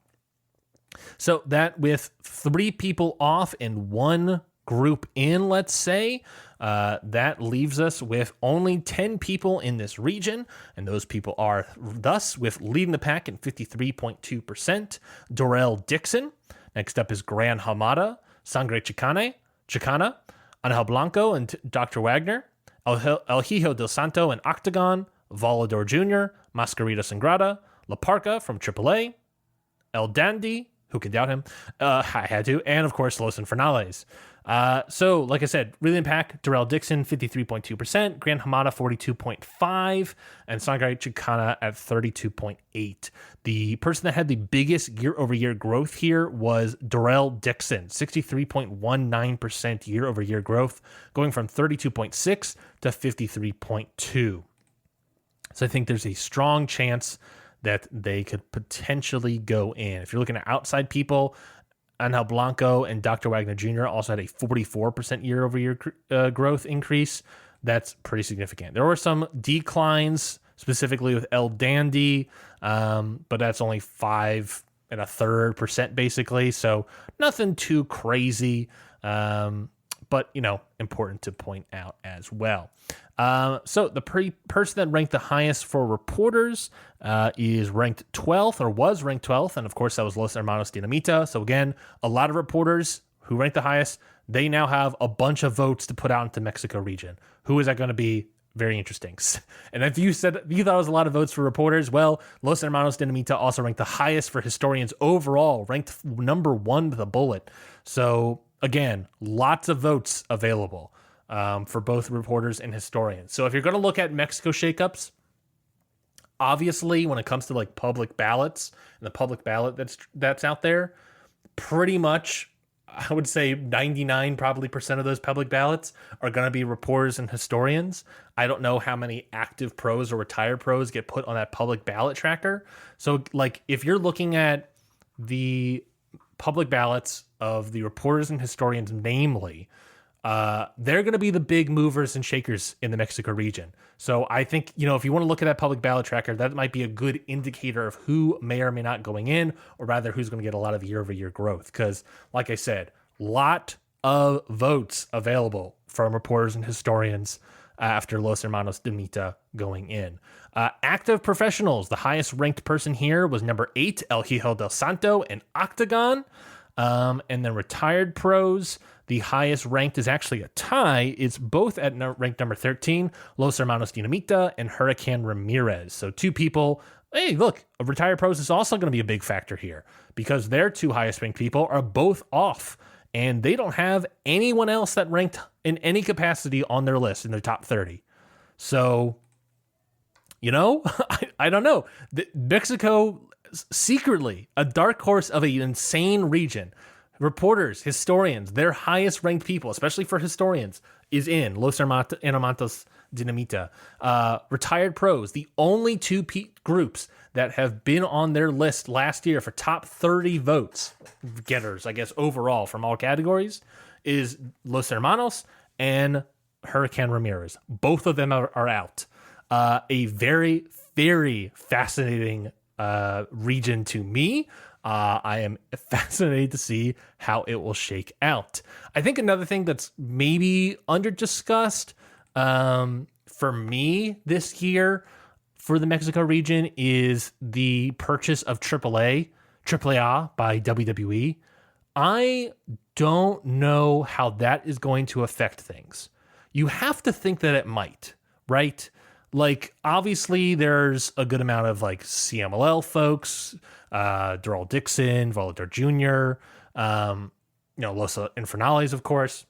So that with 3 people off and 1 group in, let's say, that leaves us with only 10 people in this region, and those people are thus with leading the pack at 53.2%, Dorel Dixon. Next up is Gran Hamada, Sangre Chicana, Angel Blanco and Dr. Wagner, El Hijo del Santo and Octagon, Volador Jr., Mascarita Sangrada, La Parca from AAA, El Dandy, who can doubt him? I had to, and of course Los Infernales. So, like I said, really impact, Dorel Dixon, 53.2%, Gran Hamada, 42.5%, and Sangre Chicana at 32.8%. The person that had the biggest year-over-year growth here was Dorel Dixon, 63.19% year-over-year growth, going from 32.6% to 53.2%. So I think there's a strong chance that they could potentially go in. If you're looking at outside people, Angel Blanco and Dr. Wagner Jr. also had a 44% year-over-year growth increase. That's pretty significant. There were some declines, specifically with El Dandy, but that's only 5 1/3% basically. So nothing too crazy, but important to point out as well. So the person that ranked the highest for reporters is ranked 12th, or was ranked 12th, and of course that was Los Hermanos Dinamita. So again, a lot of reporters who ranked the highest, they now have a bunch of votes to put out into Mexico region. Who is that going to be? Very interesting. And if you thought it was a lot of votes for reporters, well, Los Hermanos Dinamita also ranked the highest for historians overall, ranked number 1 with a bullet. So again, lots of votes available for both reporters and historians. So if you're going to look at Mexico shakeups, obviously when it comes to like public ballots and the public ballot that's out there, pretty much I would say 99 probably percent of those public ballots are going to be reporters and historians. I don't know how many active pros or retired pros get put on that public ballot tracker. So like if you're looking at the public ballots of the reporters and historians, namely, they're going to be the big movers and shakers in the Mexico region. So I think, if you want to look at that public ballot tracker, that might be a good indicator of who may or may not going in, or rather who's going to get a lot of year-over-year growth. Because, like I said, lot of votes available from reporters and historians after Los Hermanos Dinamita going in. Active professionals, the highest ranked person here was number 8, El Hijo del Santo and Octagon. And then retired pros, the highest ranked is actually a tie. It's both at ranked number 13, Los Hermanos Dinamita and Hurricane Ramirez. So 2 people. Hey, look, retired pros is also going to be a big factor here because their 2 highest ranked people are both off, and they don't have anyone else that ranked in any capacity on their list in their top 30. So, I don't know. Mexico, secretly a dark horse of an insane region. Reporters, historians, their highest ranked people, especially for historians, is in Los Hermanos Dinamita. Retired pros, the only 2 groups that have been on their list last year for top 30 votes getters, I guess, overall from all categories, is Los Hermanos and Hurricane Ramirez. Both of them are out. A very, very fascinating region to me. I am fascinated to see how it will shake out. I think another thing that's maybe under discussed for me this year for the Mexico region is the purchase of AAA by WWE. I don't know how that is going to affect things. You have to think that it might, right? Like, obviously, there's a good amount of, like, CMLL folks, Dorel Dixon, Volador Jr., Los Infernales, of course.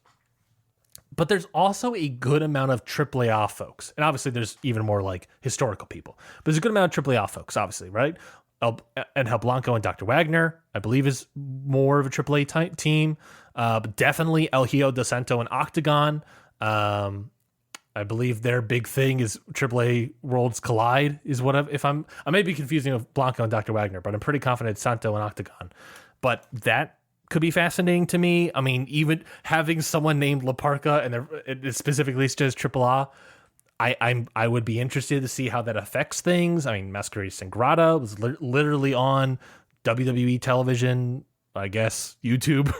But there's also a good amount of AAA folks. And obviously, there's even more, like, historical people. But there's a good amount of AAA folks, obviously, right? El Blanco and Dr. Wagner, I believe, is more of a AAA type team. But definitely El Hijo del Santo and Octagon. I believe their big thing is AAA Worlds Collide is what I may be confusing with Blanco and Dr. Wagner, but I'm pretty confident it's Santo and Octagon. But that could be fascinating to me. I mean, even having someone named La Parca and it specifically says AAA, I would be interested to see how that affects things. I mean, Masquerade Sangrada was literally on WWE television, I guess YouTube,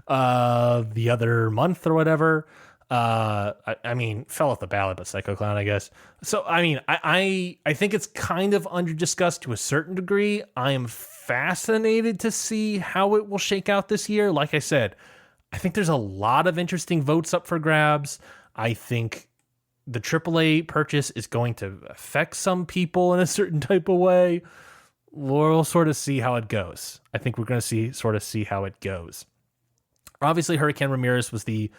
the other month or whatever. I mean, fell off the ballot, but Psycho Clown, I guess. So, I mean, I think it's kind of under discussed to a certain degree. I am fascinated to see how it will shake out this year. Like I said, I think there's a lot of interesting votes up for grabs. I think the AAA purchase is going to affect some people in a certain type of way. We'll sort of see how it goes. I think we're going to see how it goes. Obviously, Hurricane Ramirez was the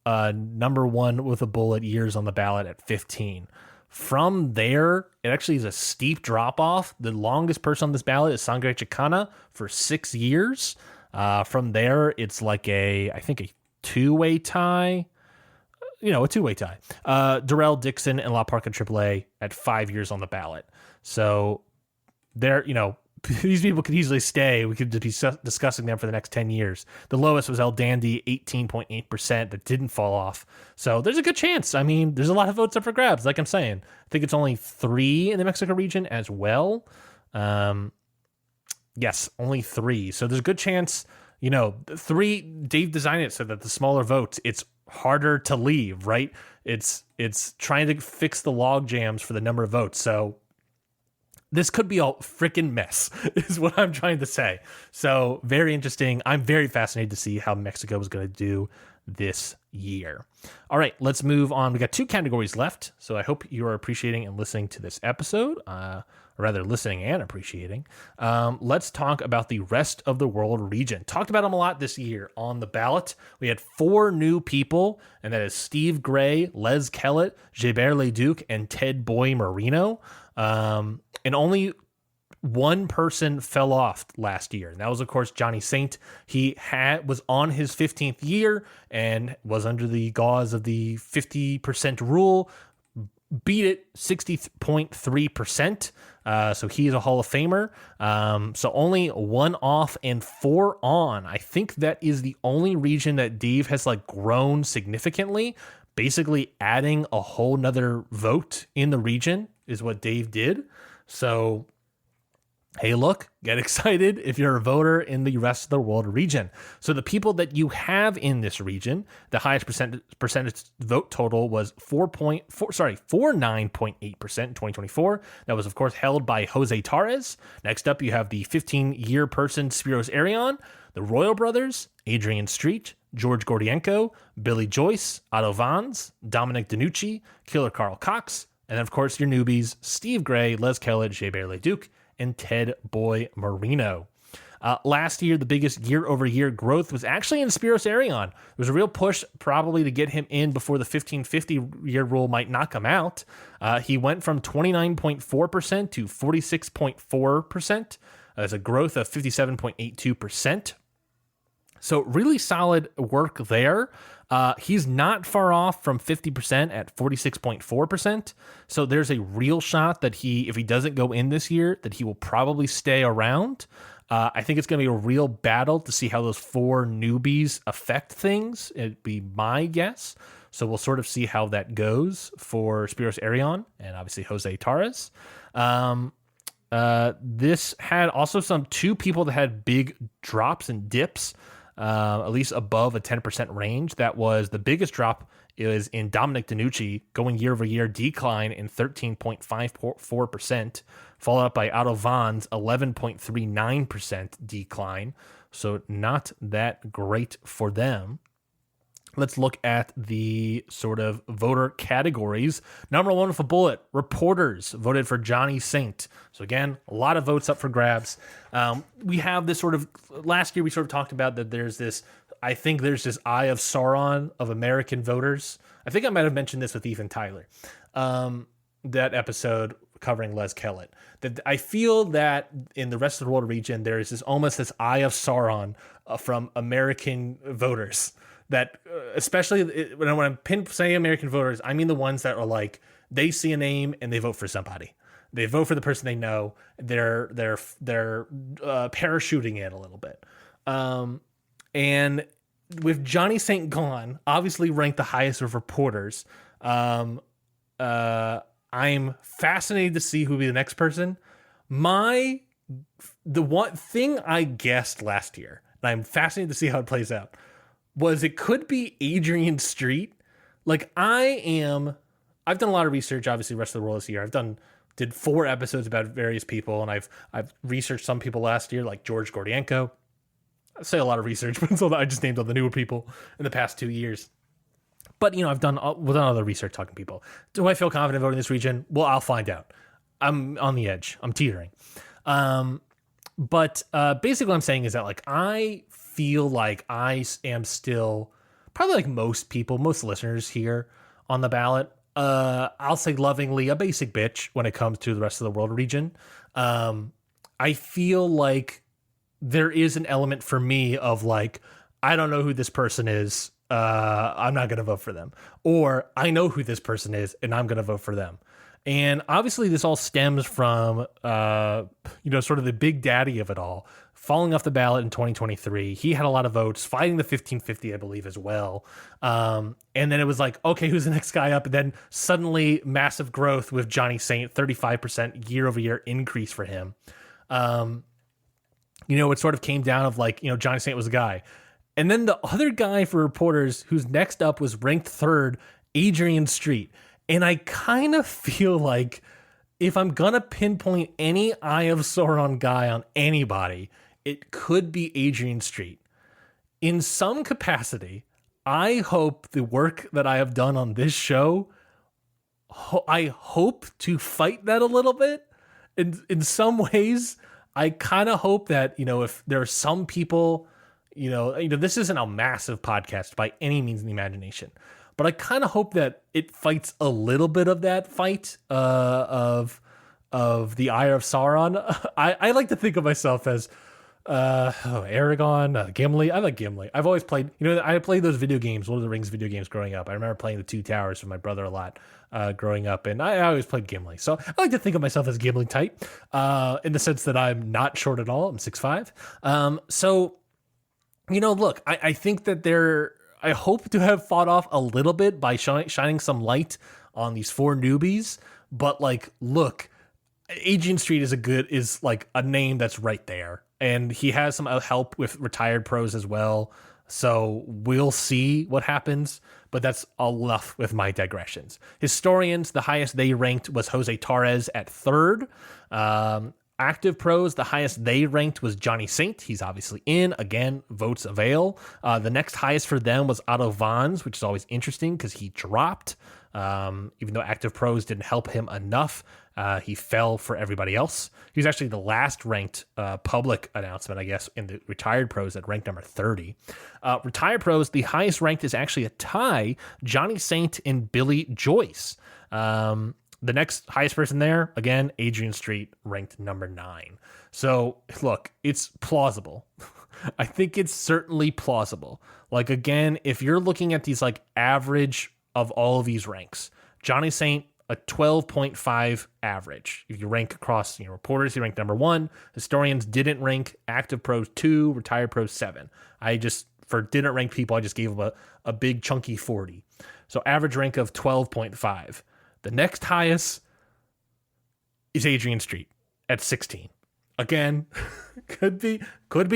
number one with a bullet years on the ballot at 15. From there, it actually is a steep drop off. The longest person on this ballot is Sangre Chicana for 6 years. From there, it's like I think a two-way tie. A two-way tie. Darrell Dixon and La Parca AAA at 5 years on the ballot. So there, these people could easily stay. We could just be discussing them for the next 10 years. The lowest was El Dandy, 18.8%, that didn't fall off. So there's a good chance. I mean, there's a lot of votes up for grabs, like I'm saying. I think it's only 3 in the Mexico region as well. Yes, only 3. So there's a good chance, 3, Dave designed it so that the smaller votes, it's harder to leave, right? It's trying to fix the log jams for the number of votes. So this could be a freaking mess, is what I'm trying to say. So very interesting. I'm very fascinated to see how Mexico is going to do this year. All right, let's move on. We got 2 categories left. So I hope you are appreciating and listening to this episode, or rather listening and appreciating. Let's talk about the rest of the world region. Talked about them a lot this year on the ballot. We had 4 new people, and that is Steve Gray, Les Kellett, Gilbert Leduc, and Ted Boy Marino. And only one person fell off last year, and that was, of course, Johnny Saint. He was on his 15th year and was under the gauze of the 50% rule, beat it 60.3%. So he is a Hall of Famer. So only 1 off and 4 on. I think that is the only region that Dave has grown significantly. Basically adding a whole nother vote in the region is what Dave did. So, hey, look, get excited if you're a voter in the rest of the world region. So the people that you have in this region, the highest percentage vote total was 49.8% in 2024. That was, of course, held by Jose Torres. Next up, you have the 15-year person, Spiros Arion, the Royal Brothers, Adrian Street, George Gordienko, Billy Joyce, Otto Vans, Dominic DiNucci, Killer Carl Cox, and of course your newbies, Steve Gray, Les Kellett, Gilbert Leduc, and Ted Boy Marino. Last year, the biggest year-over-year growth was actually in Spiros Arion. There was a real push probably to get him in before the 1550-year rule might knock him out. He went from 29.4% to 46.4%. That's a growth of 57.82%. So really solid work there. He's not far off from 50% at 46.4%. So there's a real shot that if he doesn't go in this year, that he will probably stay around. I think it's going to be a real battle to see how those 4 newbies affect things. It'd be my guess. So we'll sort of see how that goes for Spiros Arion and obviously Jose Torres. This had also 2 people that had big drops and dips. At least above a 10% range. That was the biggest drop is in Dominic DiNucci, going year over year decline in 13.54%, followed up by Otto Vans 11.39% decline. So not that great for them. Let's look at the sort of voter categories. Number 1 with a bullet, reporters voted for Johnny Saint. So again, a lot of votes up for grabs. We have this sort of, last year we sort of talked about that there's this Eye of Sauron of American voters. I think I might have mentioned this with Ethan Tyler. that episode covering Les Kellett, that I feel that in the rest of the world region, there is this eye of Sauron from American voters that, especially when I'm saying American voters, I mean the ones that are like, they see a name and they vote for somebody. They vote for the person they know. They're parachuting in a little bit. And with Johnny Saint gone, obviously ranked the highest of reporters, I'm fascinated to see who will be the next person. The one thing I guessed last year, and I'm fascinated to see how it plays out, was it could be Adrian Street. Like, I've done a lot of research, obviously, the rest of the world this year. Did 4 episodes about various people, and I've researched some people last year, like George Gordienko. I say a lot of research, but I just named all the newer people in the past 2 years. But, I've done other research talking to people. Do I feel confident voting this region? Well, I'll find out. I'm on the edge. I'm teetering. But basically what I'm saying is that, like, I feel like I am still, probably like most people, most listeners here on the ballot, I'll say lovingly a basic bitch when it comes to the rest of the world region. I feel like there is an element for me of like, I don't know who this person is. I'm not going to vote for them. Or I know who this person is and I'm going to vote for them. And obviously this all stems from, sort of the big daddy of it all, falling off the ballot in 2023. He had a lot of votes, fighting the 1550, I believe, as well. And then it was like, okay, who's the next guy up? And then suddenly massive growth with Johnny Saint, 35% year over year increase for him. It sort of came down of like, Johnny Saint was a guy. And then the other guy for reporters who's next up was ranked 3rd, Adrian Street. And I kind of feel like if I'm going to pinpoint any Eye of Sauron guy on anybody, it could be Adrian Street. In some capacity, I hope the work that I have done on this show, I hope to fight that a little bit. In some ways, I kind of hope that, if there are some people, this isn't a massive podcast by any means in the imagination, but I kind of hope that it fights a little bit of that fight of the Eye of Sauron. I like to think of myself as Aragorn, Gimli. I like Gimli. I've always played, I played those video games, Lord of the Rings video games growing up. I remember playing the Two Towers with my brother a lot growing up, and I always played Gimli. So I like to think of myself as Gimli type in the sense that I'm not short at all. I'm 6'5". So, look, I think that I hope to have fought off a little bit by shining some light on these 4 newbies. But like, look, Adrian Street is like a name that's right there. And he has some help with retired pros as well. So we'll see what happens. But that's enough with my digressions. Historians, the highest they ranked was Jose Torres at 3rd. Active pros, the highest they ranked was Johnny Saint. He's obviously in. Again, votes avail. The next highest for them was Otto Vons, which is always interesting because he dropped. Even though active pros didn't help him enough, he fell for everybody else. He was actually the last ranked public announcement, I guess, in the retired pros at rank number 30. Retired pros, the highest ranked is actually a tie, Johnny Saint and Billy Joyce. The next highest person there, again, Adrian Street, ranked number 9. So, look, it's plausible. I think it's certainly plausible. Like, again, if you're looking at these, like, average of all of these ranks, Johnny Saint, a 12.5 average. If you rank across, reporters, he ranked number 1. Historians didn't rank, active pros 2, retired pros 7. For didn't rank people, I just gave them a big chunky 40. So, average rank of 12.5. The next highest is Adrian Street at 16. Again, could be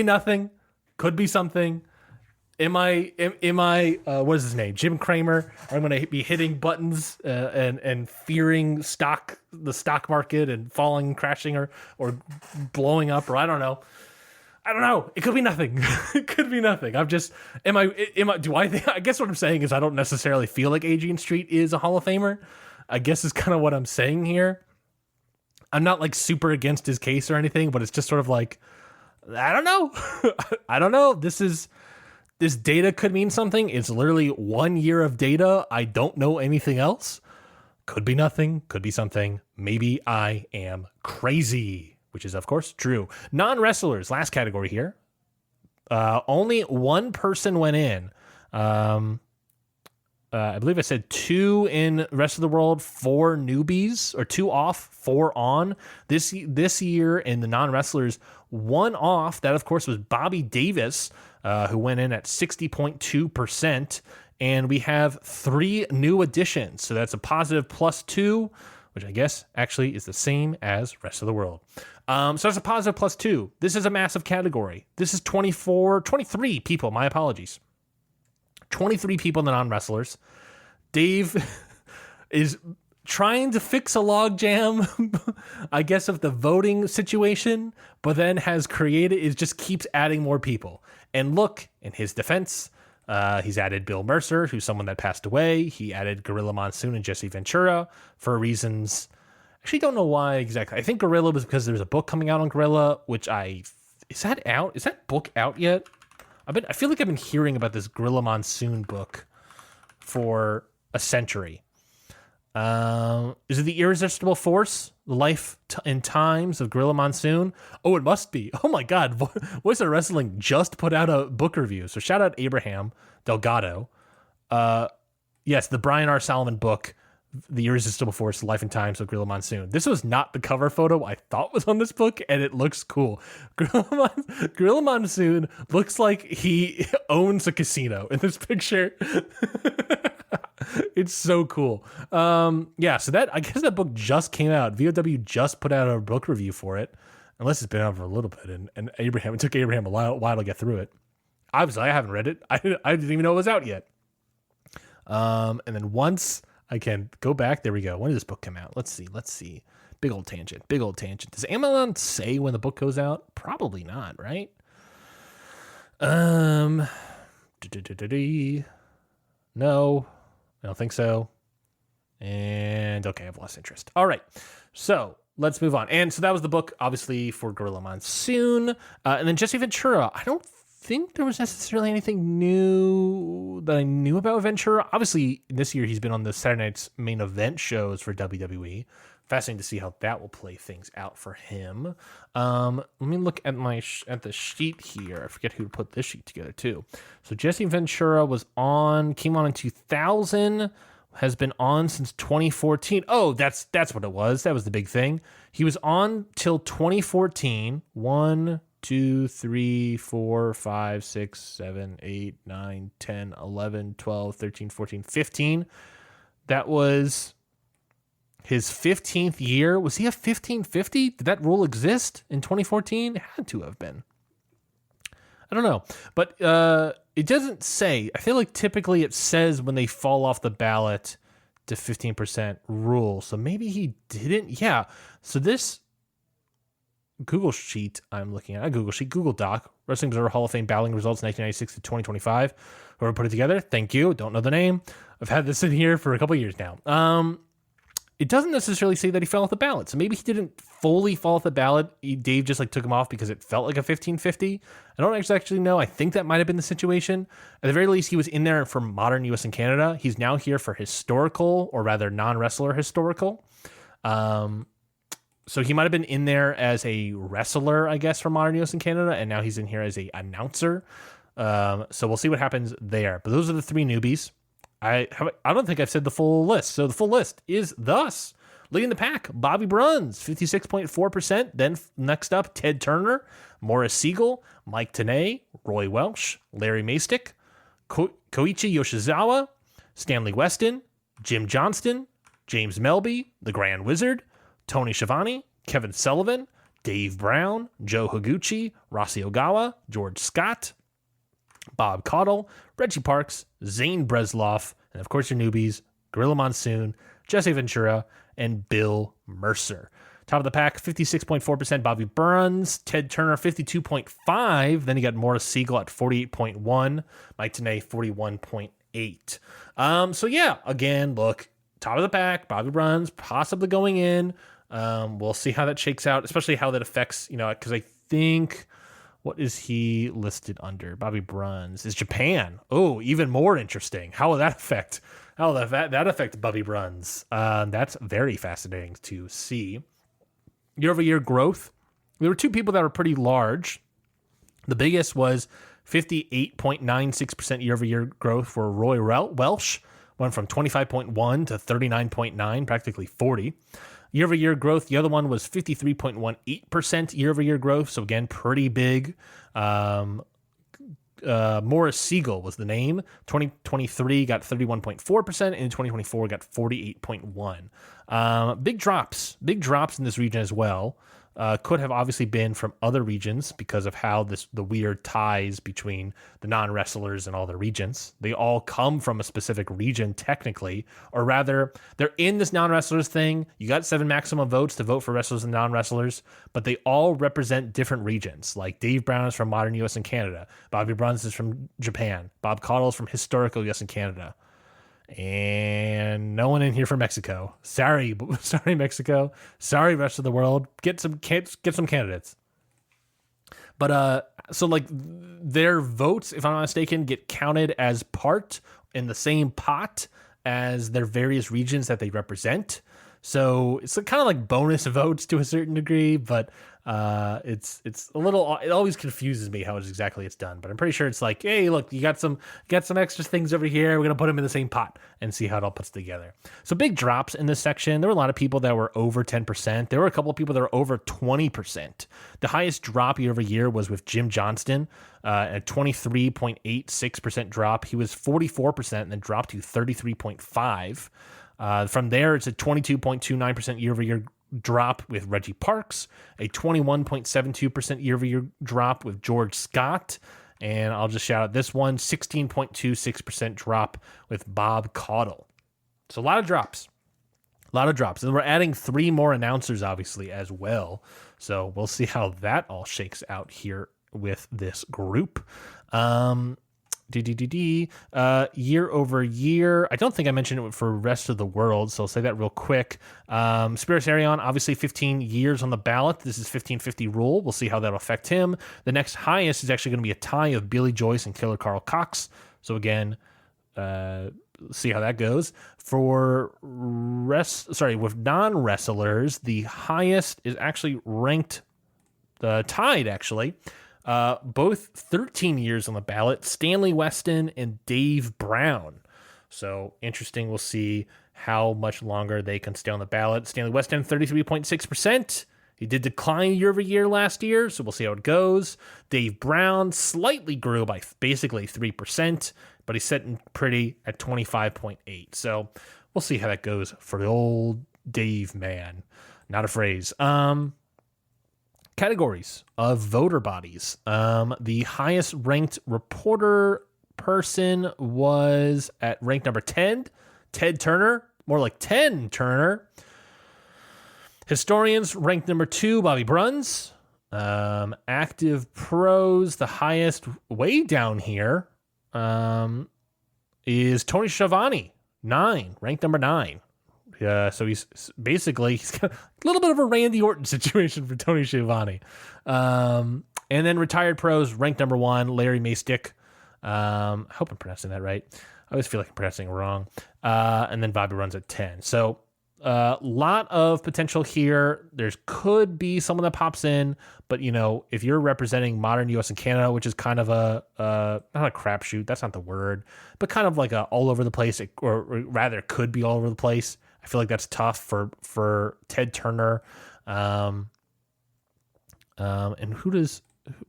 nothing, could be something. Am I what is his name? Jim Cramer? I'm going to be hitting buttons and fearing the stock market and falling, crashing, or blowing up, or I don't know. It could be nothing. It could be nothing. I guess what I'm saying is I don't necessarily feel like Adrian Street is a Hall of Famer. I guess is kind of what I'm saying here. I'm not like super against his case or anything, but it's just sort of like, I don't know. I don't know. This data could mean something. It's literally 1 year of data. I don't know anything else. Could be nothing, could be something. Maybe I am crazy, which is, of course, true. Non-wrestlers, last category here. Only one person went in. I believe I said 2 in rest of the world, 4 newbies, or 2 off, 4 on. This year in the non-wrestlers, 1 off. That, of course, was Bobby Davis, who went in at 60.2%. And we have 3 new additions. So that's a positive +2, which I guess actually is the same as rest of the world. So that's a positive +2. This is a massive category. This is 23 people. My apologies. 23 people in the non-wrestlers. Dave is trying to fix a logjam, I guess, of the voting situation, but then just keeps adding more people. And look, in his defense, he's added Bill Mercer, who's someone that passed away. He added Gorilla Monsoon and Jesse Ventura for reasons. Actually, don't know why exactly. I think Gorilla was because there's a book coming out on Gorilla, is that out? Is that book out yet? I feel like I've been hearing about this Gorilla Monsoon book for a century. Is it The Irresistible Force? The Life and Times of Gorilla Monsoon? Oh, it must be. Oh my God. Voice of Wrestling just put out a book review. So shout out Abraham Delgado. Yes, the Brian R. Solomon book, The Irresistible Force, The Life and Times of Gorilla Monsoon. This was not the cover photo I thought was on this book, and it looks cool. Gorilla Monsoon looks like he owns a casino in this picture. It's so cool. Yeah, so I guess that book just came out. VOW just put out a book review for it, unless it's been out for a little bit, and it took Abraham a while to get through it. Obviously, I haven't read it. I didn't even know it was out yet. And then once I can go back. There we go. When did this book come out? Let's see. Big old tangent. Does Amazon say when the book goes out? Probably not, right? No, I don't think so. And okay, I've lost interest. All right. So let's move on. And so that was the book, obviously, for Gorilla Monsoon. And then Jesse Ventura. I don't think there was necessarily anything new that I knew about Ventura. Obviously, this year he's been on the Saturday Night's Main Event shows for WWE. Fascinating to see how that will play things out for him. Let me look at the sheet here. I forget who put this sheet together too. So Jesse Ventura came on in 2000, has been on since 2014. Oh, that's what it was. That was the big thing. He was on till 2014. 1, 2, 3, 4, 5, 6, 7, 8, 9, 10, 11, 12, 13, 14, 15. That was his 15th year. Was he a 1550? Did that rule exist in 2014? It had to have been. I don't know. But it doesn't say. I feel like typically it says when they fall off the ballot to 15% rule. So maybe he didn't. Yeah. So this Google sheet I'm looking at, Google Doc, Wrestling Observer Hall of Fame battling results 1996 to 2025. Whoever put it together, thank you. Don't know the name. I've had this in here for a couple of years now. It doesn't necessarily say that he fell off the ballot. So maybe he didn't fully fall off the ballot. Dave just took him off because it felt like a 1550. I don't actually know. I think that might have been the situation. At the very least, he was in there for modern US and Canada. He's now here for historical, or rather non-wrestler historical. So he might have been in there as a wrestler, I guess, for modern US and Canada, and now he's in here as a announcer. So we'll see what happens there. But those are the 3 newbies. I don't think I've said the full list. So the full list is thus: leading the pack, Bobby Bruns, 56.4%. Then next up, Ted Turner, Morris Siegel, Mike Tenay, Roy Welsh, Larry Mastick, Koichi Yoshizawa, Stanley Weston, Jim Johnston, James Melby, The Grand Wizard, Tony Schiavone, Kevin Sullivan, Dave Brown, Joe Higuchi, Rossi Ogawa, George Scott, Bob Caudle, Reggie Parks, Zane Bresloff, and of course your newbies, Gorilla Monsoon, Jesse Ventura, and Bill Mercer. Top of the pack, 56.4%, Bobby Burns, Ted Turner, 52.5%. Then you got Morris Siegel at 48.1%, Mike Tenay, 41.8%. So yeah, again, look, top of the pack, Bobby Burns, possibly going in. We'll see how that shakes out, especially how that affects, because I think, what is he listed under? Bobby Bruns is Japan. Oh, even more interesting. How will that affect How that affect Bobby Bruns? That's very fascinating to see. Year-over-year growth. There were two people that were pretty large. The biggest was 58.96% year-over-year growth for Roy Welsh. Went from 25.1 to 39.9, practically 40. Year-over-year growth, the other one was 53.18% year-over-year growth. So again, pretty big. Morris Siegel was the name. 2023 got 31.4%, and in 2024 got 48.1%. Big drops in this region as well. Could have obviously been from other regions because of how the weird ties between the non-wrestlers and all the regions. They all come from a specific region technically, or rather they're in this non-wrestlers thing. You got 7 maximum votes to vote for wrestlers and non-wrestlers, but they all represent different regions. Like Dave Brown is from modern US and Canada. Bobby Bruns is from Japan. Bob Caudle is from historical US and Canada. And no one in here from Mexico. Sorry, Mexico. Sorry, rest of the world. Get some candidates. But so like their votes, if I'm not mistaken, get counted as part in the same pot as their various regions that they represent. So it's kind of like bonus votes to a certain degree, but it's a little. It always confuses me how exactly it's done. But I'm pretty sure it's like, hey, look, you got some extra things over here. We're gonna put them in the same pot and see how it all puts together. So big drops in this section. There were a lot of people that were over 10%. There were a couple of people that were over 20%. The highest drop year over year was with Jim Johnston, a 23.86% drop. He was 44% and then dropped to 33.5%. From there, it's a 22.29% year-over-year drop with Reggie Parks, a 21.72% year-over-year drop with George Scott, and I'll just shout out this one, 16.26% drop with Bob Caudle. So a lot of drops. And we're adding 3 more announcers, obviously, as well. So we'll see how that all shakes out here with this group. Year over year. I don't think I mentioned it for rest of the world, so I'll say that real quick. Spiros Arion, obviously 15 years on the ballot. This is 1550 rule. We'll see how that'll affect him. The next highest is actually going to be a tie of Billy Joyce and Killer Carl Cox. So again, see how that goes. For with non-wrestlers, the highest is actually ranked, tied actually. Both 13 years on the ballot, Stanley Weston and Dave Brown. So interesting. We'll see how much longer they can stay on the ballot. Stanley Weston, 33.6%. He did decline year over year last year, so we'll see how it goes. Dave Brown slightly grew by basically 3%, but he's sitting pretty at 25.8%. So we'll see how that goes for the old Dave man. Not a phrase. Categories of voter bodies. The highest ranked reporter person was at rank number 10, Ted Turner, more like 10 Turner. Historians ranked number 2, Bobby Bruns. Active pros, the highest way down here is Tony Schiavone, 9, ranked number 9. So he's got a little bit of a Randy Orton situation for Tony Schiavone. And then retired pros, ranked number 1, Larry Maystick. I hope I'm pronouncing that right. I always feel like I'm pronouncing it wrong. And then Bobby runs at 10. So a lot of potential here. There could be someone that pops in, but if you're representing modern US and Canada, which is kind of a not a crapshoot, that's not the word, but kind of like a all over the place, or rather could be all over the place. I feel like that's tough for Ted Turner. And who does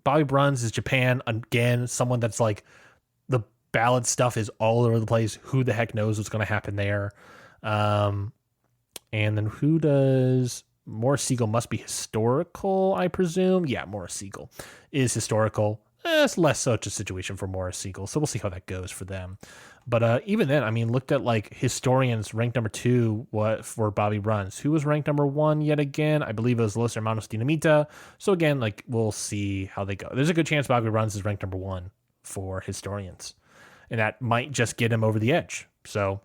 Bobby Bruns is Japan again? Someone that's like the ballot stuff is all over the place. Who the heck knows what's going to happen there? And then who does Morris Siegel? Must be historical, I presume. Yeah, Morris Siegel is historical. It's less such a situation for Morris Siegel, so we'll see how that goes for them. But even then, I mean, looked at like historians ranked number 2 for Bobby Bruns. Who was ranked number 1 yet again? I believe it was Los Hermanos Dinamita. So again, like we'll see how they go. There's a good chance Bobby Bruns is ranked number 1 for historians, and that might just get him over the edge. So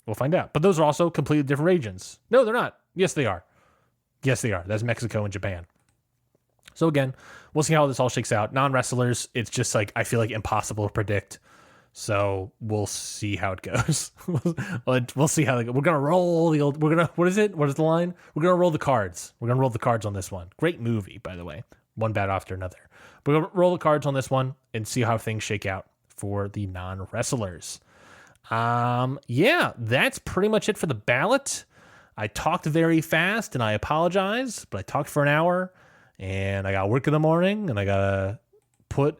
we'll find out. But those are also completely different regions. No, they're not. Yes, they are. Yes, they are. That's Mexico and Japan. So again, we'll see how this all shakes out. Non-wrestlers, it's just like I feel like impossible to predict. So we'll see how it goes. We'll see how we're gonna roll the old. We're gonna what is it? What is the line? We're gonna roll the cards. We're gonna roll the cards on this one. Great movie, by the way. One bad after another. We're gonna roll the cards on this one and see how things shake out for the non-wrestlers. Yeah, that's pretty much it for the ballot. I talked very fast and I apologize, but I talked for an hour and I got work in the morning and I gotta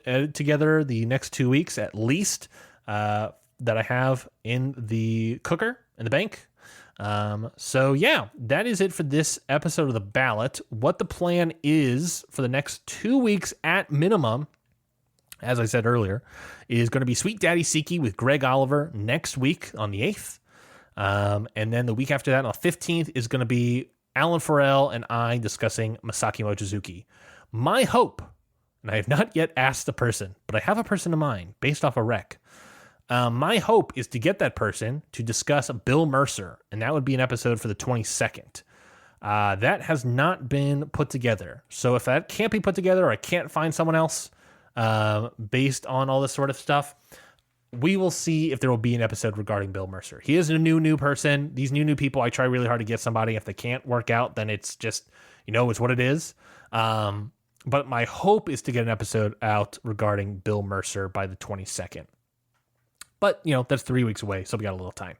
edit together the next 2 weeks at least that I have in the cooker in the bank. So yeah, that is it for this episode of the ballot. What the plan is for the next 2 weeks at minimum, as I said earlier, is going to be Sweet Daddy Siki with Greg Oliver next week on the 8th. And then the week after that, on the 15th, is going to be Alan Farrell and I discussing Masaki Mochizuki. My hope, and I have not yet asked the person, but I have a person in mind based off a rec. My hope is to get that person to discuss Bill Mercer, and that would be an episode for the 22nd. That has not been put together. So if that can't be put together or I can't find someone else based on all this sort of stuff, we will see if there will be an episode regarding Bill Mercer. He is a new person. These new people, I try really hard to get somebody. If they can't work out, then it's just, it's what it is. But my hope is to get an episode out regarding Bill Mercer by the 22nd. But, that's 3 weeks away, so we got a little time.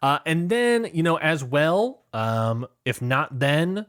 And then, as well, if not then,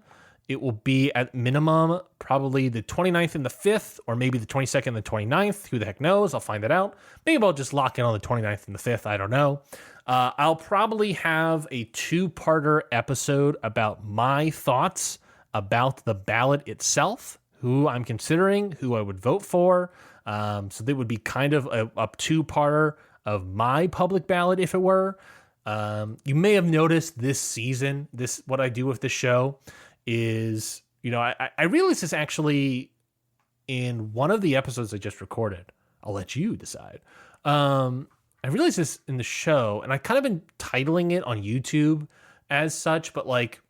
it will be at minimum probably the 29th and the 5th, or maybe the 22nd and the 29th. Who the heck knows? I'll find that out. Maybe I'll just lock in on the 29th and the 5th. I don't know. I'll probably have a 2-parter episode about my thoughts about the ballot itself, who I'm considering, who I would vote for. So that would be kind of a 2-parter of my public ballot, if it were. You may have noticed this season, what I do with this show is, I realized this actually in one of the episodes I just recorded. I'll let you decide. I realized this in the show, and I kind of been titling it on YouTube as such, but I've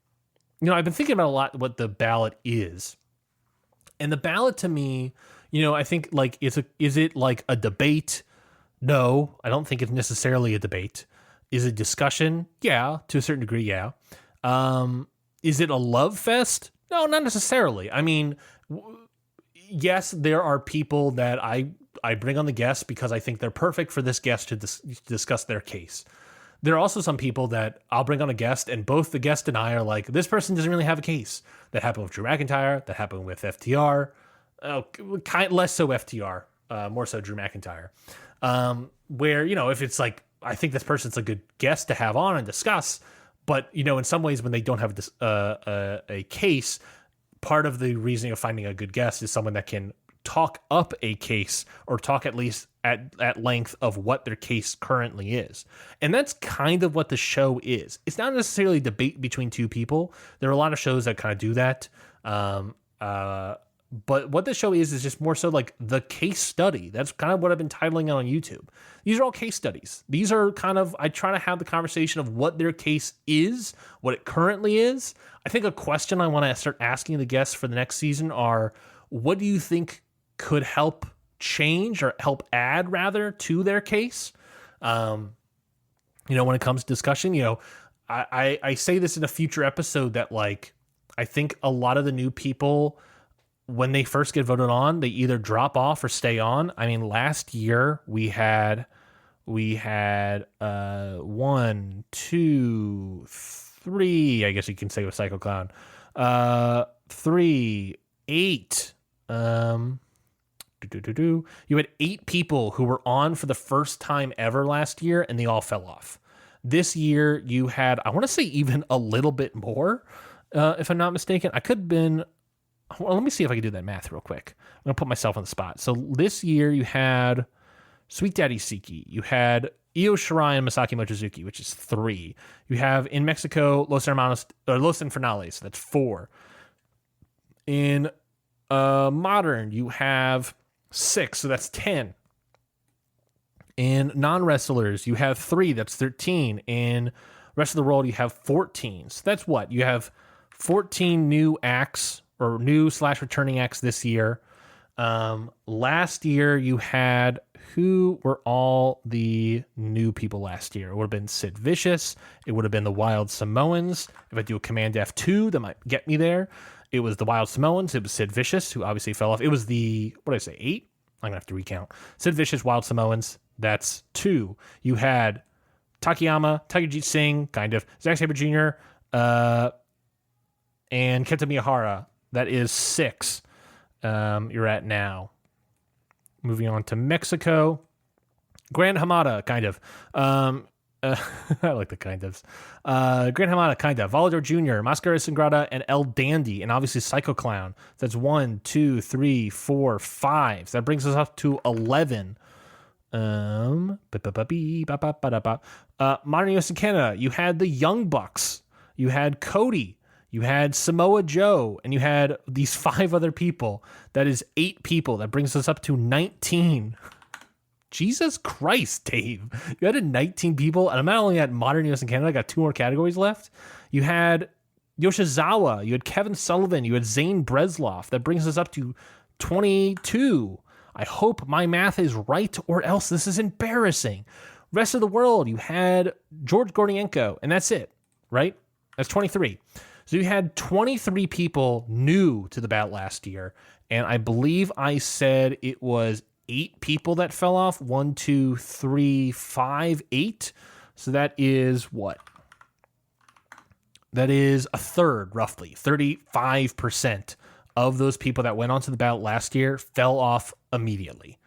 been thinking about a lot what the ballot is. And the ballot to me, I think is it like a debate? No, I don't think it's necessarily a debate. Is it discussion? Yeah, to a certain degree, yeah. Is it a love fest? No, not necessarily. I mean, yes, there are people that I bring on the guest because I think they're perfect for this guest to discuss their case. There are also some people that I'll bring on a guest, and both the guest and I are like, this person doesn't really have a case. That happened with Drew McIntyre. That happened with FTR. Less so FTR, more so Drew McIntyre. Where, if it's like, I think this person's a good guest to have on and discuss, but, in some ways when they don't have a case, part of the reasoning of finding a good guest is someone that can talk up a case or talk at least at length of what their case currently is. And that's kind of what the show is. It's not necessarily a debate between two people. There are a lot of shows that kind of do that. But what the show is just more so like the case study. That's kind of what I've been titling it on YouTube. These are all case studies. These are kind of, I try to have the conversation of what their case is, what it currently is. I think a question I want to start asking the guests for the next season are, what do you think could help change or help add rather to their case? When it comes to discussion, I say this in a future episode that I think a lot of the new people, when they first get voted on, they either drop off or stay on. I mean, last year we had 1, 2, 3, I guess you can say with Psycho Clown. 3, 8. You had 8 people who were on for the first time ever last year, and they all fell off. This year you had, I want to say even a little bit more, if I'm not mistaken. I could have been. Well, let me see if I can do that math real quick. I'm going to put myself on the spot. So this year you had Sweet Daddy Siki. You had Io Shirai and Masaki Mochizuki, which is 3. You have in Mexico Los Infernales. So that's 4. In modern, you have 6. So that's 10. In non-wrestlers, you have 3. That's 13. In rest of the world, you have 14. So that's what? You have 14 new acts or new / returning acts this year. Last year you had, who were all the new people last year? It would have been Sid Vicious. It would have been the Wild Samoans. If I do a Command F2, that might get me there. It was the Wild Samoans. It was Sid Vicious, who obviously fell off. It was the, what did I say, 8? I'm going to have to recount. Sid Vicious, Wild Samoans. That's 2. You had Takayama, Tigerjeet Singh, kind of, Zack Sabre Jr., and Kenta Miyahara. That is 6. You're at now. Moving on to Mexico. Grand Hamada, kind of. I like the kind ofs. Grand Hamada, kind of. Volador Jr., Mascara Sangrada, and El Dandy, and obviously Psycho Clown. That's 1, 2, 3, 4, 5. That brings us up to 11. Modern US and Canada, you had the Young Bucks. You had Cody. You had Samoa Joe, and you had these 5 other people. That is 8 people. That brings us up to 19. Jesus Christ, Dave. You had 19 people, and I'm not only at Modern US and Canada, I got 2 more categories left. You had Yoshizawa, you had Kevin Sullivan, you had Zane Bresloff. That brings us up to 22. I hope my math is right, or else this is embarrassing. Rest of the world, you had George Gordienko, and that's it, right? That's 23. So you had 23 people new to the Ballot last year, and I believe I said it was 8 people that fell off. 1, 2, 3, 5, 8. So that is what? That is a third, roughly. 35% of those people that went onto the Ballot last year fell off immediately,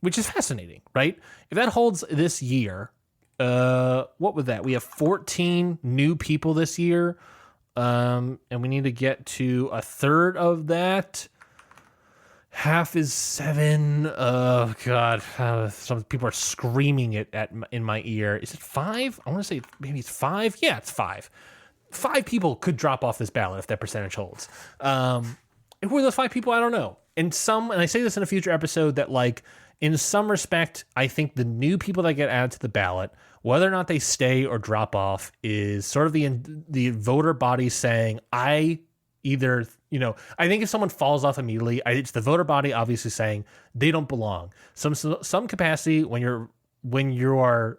which is fascinating, right? If that holds this year, what was that? We have 14 new people this year, and we need to get to a third of that. Half is 7. Oh God, some people are screaming it in my ear. Is it 5? I want to say maybe it's 5. Yeah, it's 5. 5 people could drop off this ballot if that percentage holds. Who are those 5 people? I don't know. And I say this in a future episode, that like in some respect, I think the new people that get added to the ballot, whether or not they stay or drop off, is sort of the voter body saying, I think if someone falls off immediately, it's the voter body obviously saying they don't belong. Some capacity, when you are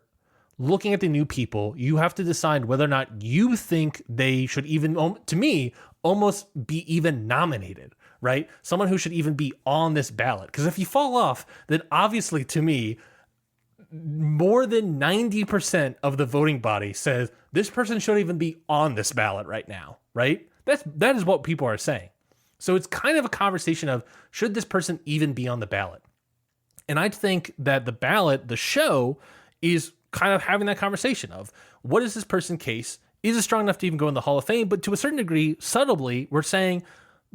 looking at the new people, you have to decide whether or not you think they should even, to me, almost be even nominated, right? Someone who should even be on this ballot. Because if you fall off, then obviously to me, more than 90% of the voting body says this person shouldn't even be on this ballot right now, right? That is what people are saying. So it's kind of a conversation of, should this person even be on the ballot? And I think that the ballot, the show, is kind of having that conversation of, what is this person's case? Is it strong enough to even go in the Hall of Fame? But to a certain degree, subtly, we're saying,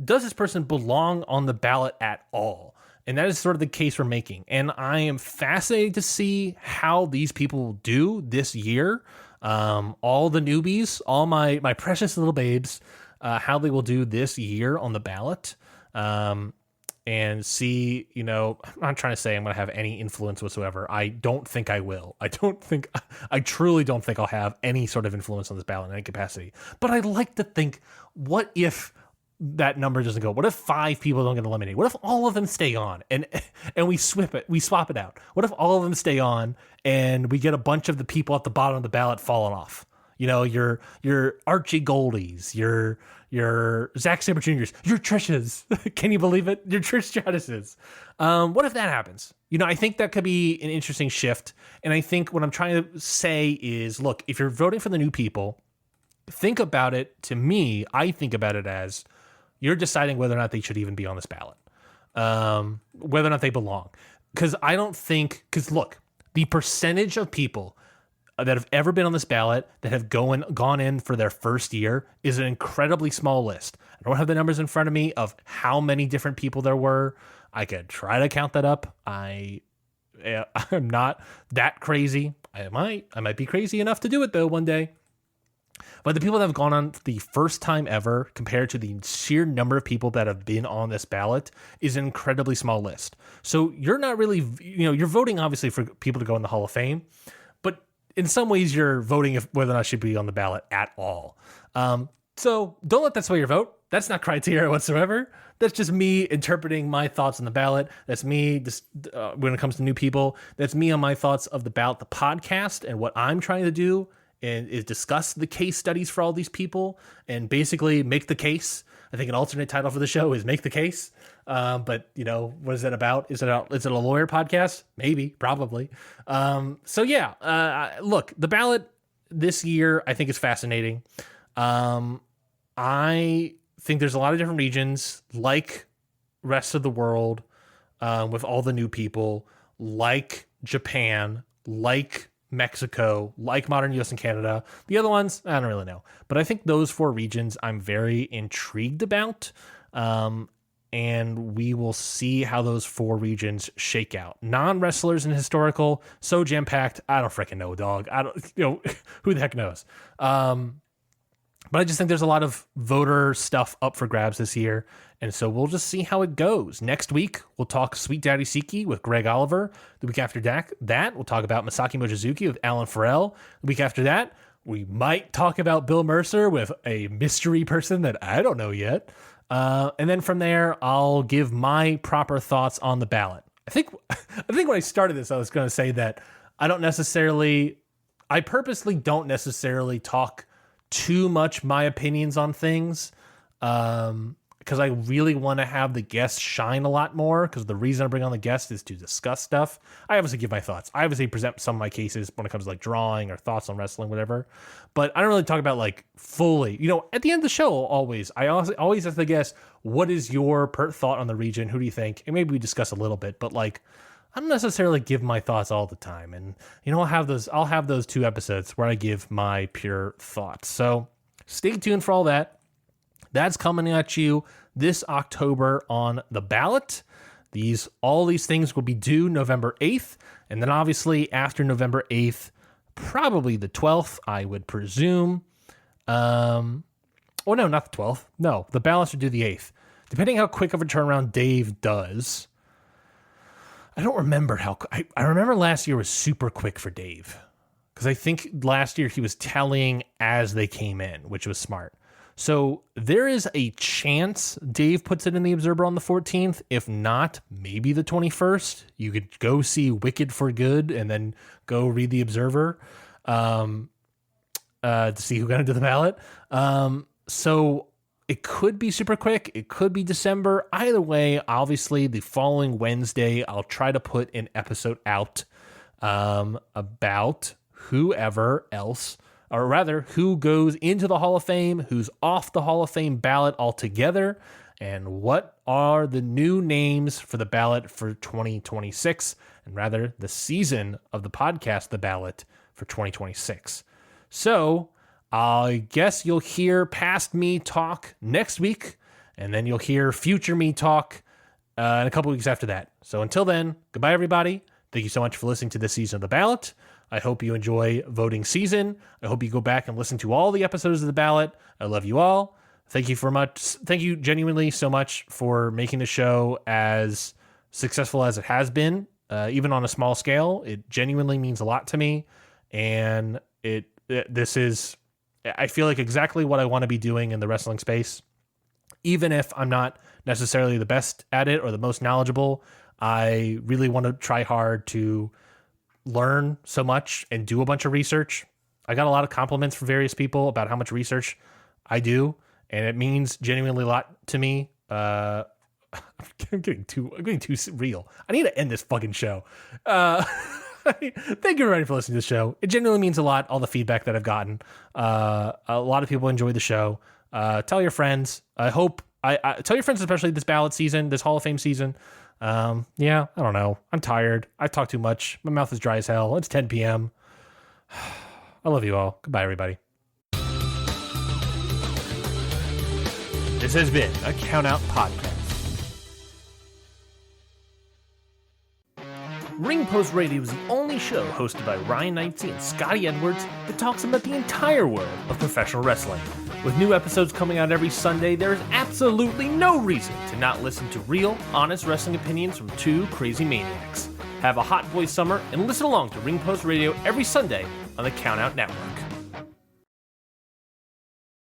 does this person belong on the ballot at all? And that is sort of the case we're making. And I am fascinated to see how these people do this year. All the newbies, all my precious little babes, how they will do this year on the ballot. And see, I'm not trying to say I'm going to have any influence whatsoever. I don't think I will. I truly don't think I'll have any sort of influence on this ballot in any capacity. But I'd like to think, what if that number doesn't go? What if 5 people don't get eliminated? What if all of them stay on and we swap it out? What if all of them stay on and we get a bunch of the people at the bottom of the ballot falling off? Your Archie Goldies, your Zack Sabre Jr.'s, your Trish's. Can you believe it? Your Trish Stratus's. What if that happens? I think that could be an interesting shift. And I think what I'm trying to say is, look, if you're voting for the new people, think about it. To me, I think about it as you're deciding whether or not they should even be on this ballot, whether or not they belong. Because look, the percentage of people that have ever been on this ballot that have gone in for their first year is an incredibly small list. I don't have the numbers in front of me of how many different people there were. I could try to count that up. I'm not that crazy. I might be crazy enough to do it though one day. But the people that have gone on the first time ever compared to the sheer number of people that have been on this ballot is an incredibly small list. So you're not really, you're voting obviously for people to go in the Hall of Fame, but in some ways you're voting whether or not it should be on the ballot at all. So don't let that sway your vote. That's not criteria whatsoever. That's just me interpreting my thoughts on the ballot. That's me just when it comes to new people. That's me on my thoughts of the ballot, the podcast, and what I'm trying to do and is discuss the case studies for all these people and basically make the case. I think an alternate title for the show is Make the Case. But what is that about? Is it a lawyer podcast? Maybe, probably. Look, the ballot this year I think is fascinating. I think there's a lot of different regions, like rest of the world, with all the new people, like Japan, like Mexico, like modern US and Canada. The other ones, I don't really know. But I think those 4 regions I'm very intrigued about. And we will see how those 4 regions shake out. Non-wrestlers and historical, so jam-packed. I don't freaking know, dog. I don't, who the heck knows? But I just think there's a lot of voter stuff up for grabs this year. And so we'll just see how it goes. Next week, we'll talk Sweet Daddy Siki with Greg Oliver. The week after that, we'll talk about Masaki Mochizuki with Alan Farrell. The week after that, we might talk about Bill Mercer with a mystery person that I don't know yet. And then from there, I'll give my proper thoughts on the ballot. I think when I started this, I was going to say that I purposely don't necessarily talk too much my opinions on things, because I really want to have the guests shine a lot more, because the reason I bring on the guest is to discuss stuff. I obviously give my thoughts. I obviously present some of my cases when it comes to like drawing or thoughts on wrestling, whatever. But I don't really talk about like fully, at the end of the show, I always ask the guest, what is your thought on the region? Who do you think? And maybe we discuss a little bit, but like, I don't necessarily give my thoughts all the time. And, I'll have those 2 episodes where I give my pure thoughts. So stay tuned for all that. That's coming at you this October on the ballot. All these things will be due November 8th. And then obviously after November 8th, probably the 12th, I would presume. No, not the 12th. No, the ballots are due the 8th. Depending how quick of a turnaround Dave does. I don't remember I remember last year was super quick for Dave, because I think last year he was tallying as they came in, which was smart. So there is a chance Dave puts it in the Observer on the 14th. If not, maybe the 21st. You could go see Wicked for Good and then go read the Observer to see who got into the ballot. So it could be super quick. It could be December. Either way, obviously, the following Wednesday, I'll try to put an episode out about whoever else, or rather, who goes into the Hall of Fame, who's off the Hall of Fame ballot altogether, and what are the new names for the ballot for 2026, and rather, the season of the podcast, The Ballot, for 2026. So I guess you'll hear past me talk next week, and then you'll hear future me talk in a couple weeks after that. So until then, goodbye, everybody. Thank you so much for listening to this season of The Ballot. I hope you enjoy voting season. I hope you go back and listen to all the episodes of The Ballot. I love you all. Thank you genuinely so much for making the show as successful as it has been, even on a small scale. It genuinely means a lot to me, and this is, I feel like, exactly what I want to be doing in the wrestling space. Even if I'm not necessarily the best at it or the most knowledgeable, I really want to try hard to learn so much and do a bunch of research. I got a lot of compliments from various people about how much research I do, and it means genuinely a lot to me. I'm getting too real. I need to end this fucking show. Thank you everybody for listening to the show. It genuinely means a lot, all the feedback that I've gotten. A lot of people enjoy the show. Tell your friends. I hope tell your friends, especially this ballot season, this Hall of Fame season. I don't know. I'm tired. I've talked too much. My mouth is dry as hell. It's 10 p.m. I love you all. Goodbye, everybody. This has been a Count Out Podcast. Ring Post Radio is the only show hosted by Ryan Knightsey and Scotty Edwards that talks about the entire world of professional wrestling. With new episodes coming out every Sunday, there is absolutely no reason to not listen to real, honest wrestling opinions from 2 crazy maniacs. Have a hot boy summer and listen along to Ring Post Radio every Sunday on the Count Out Network.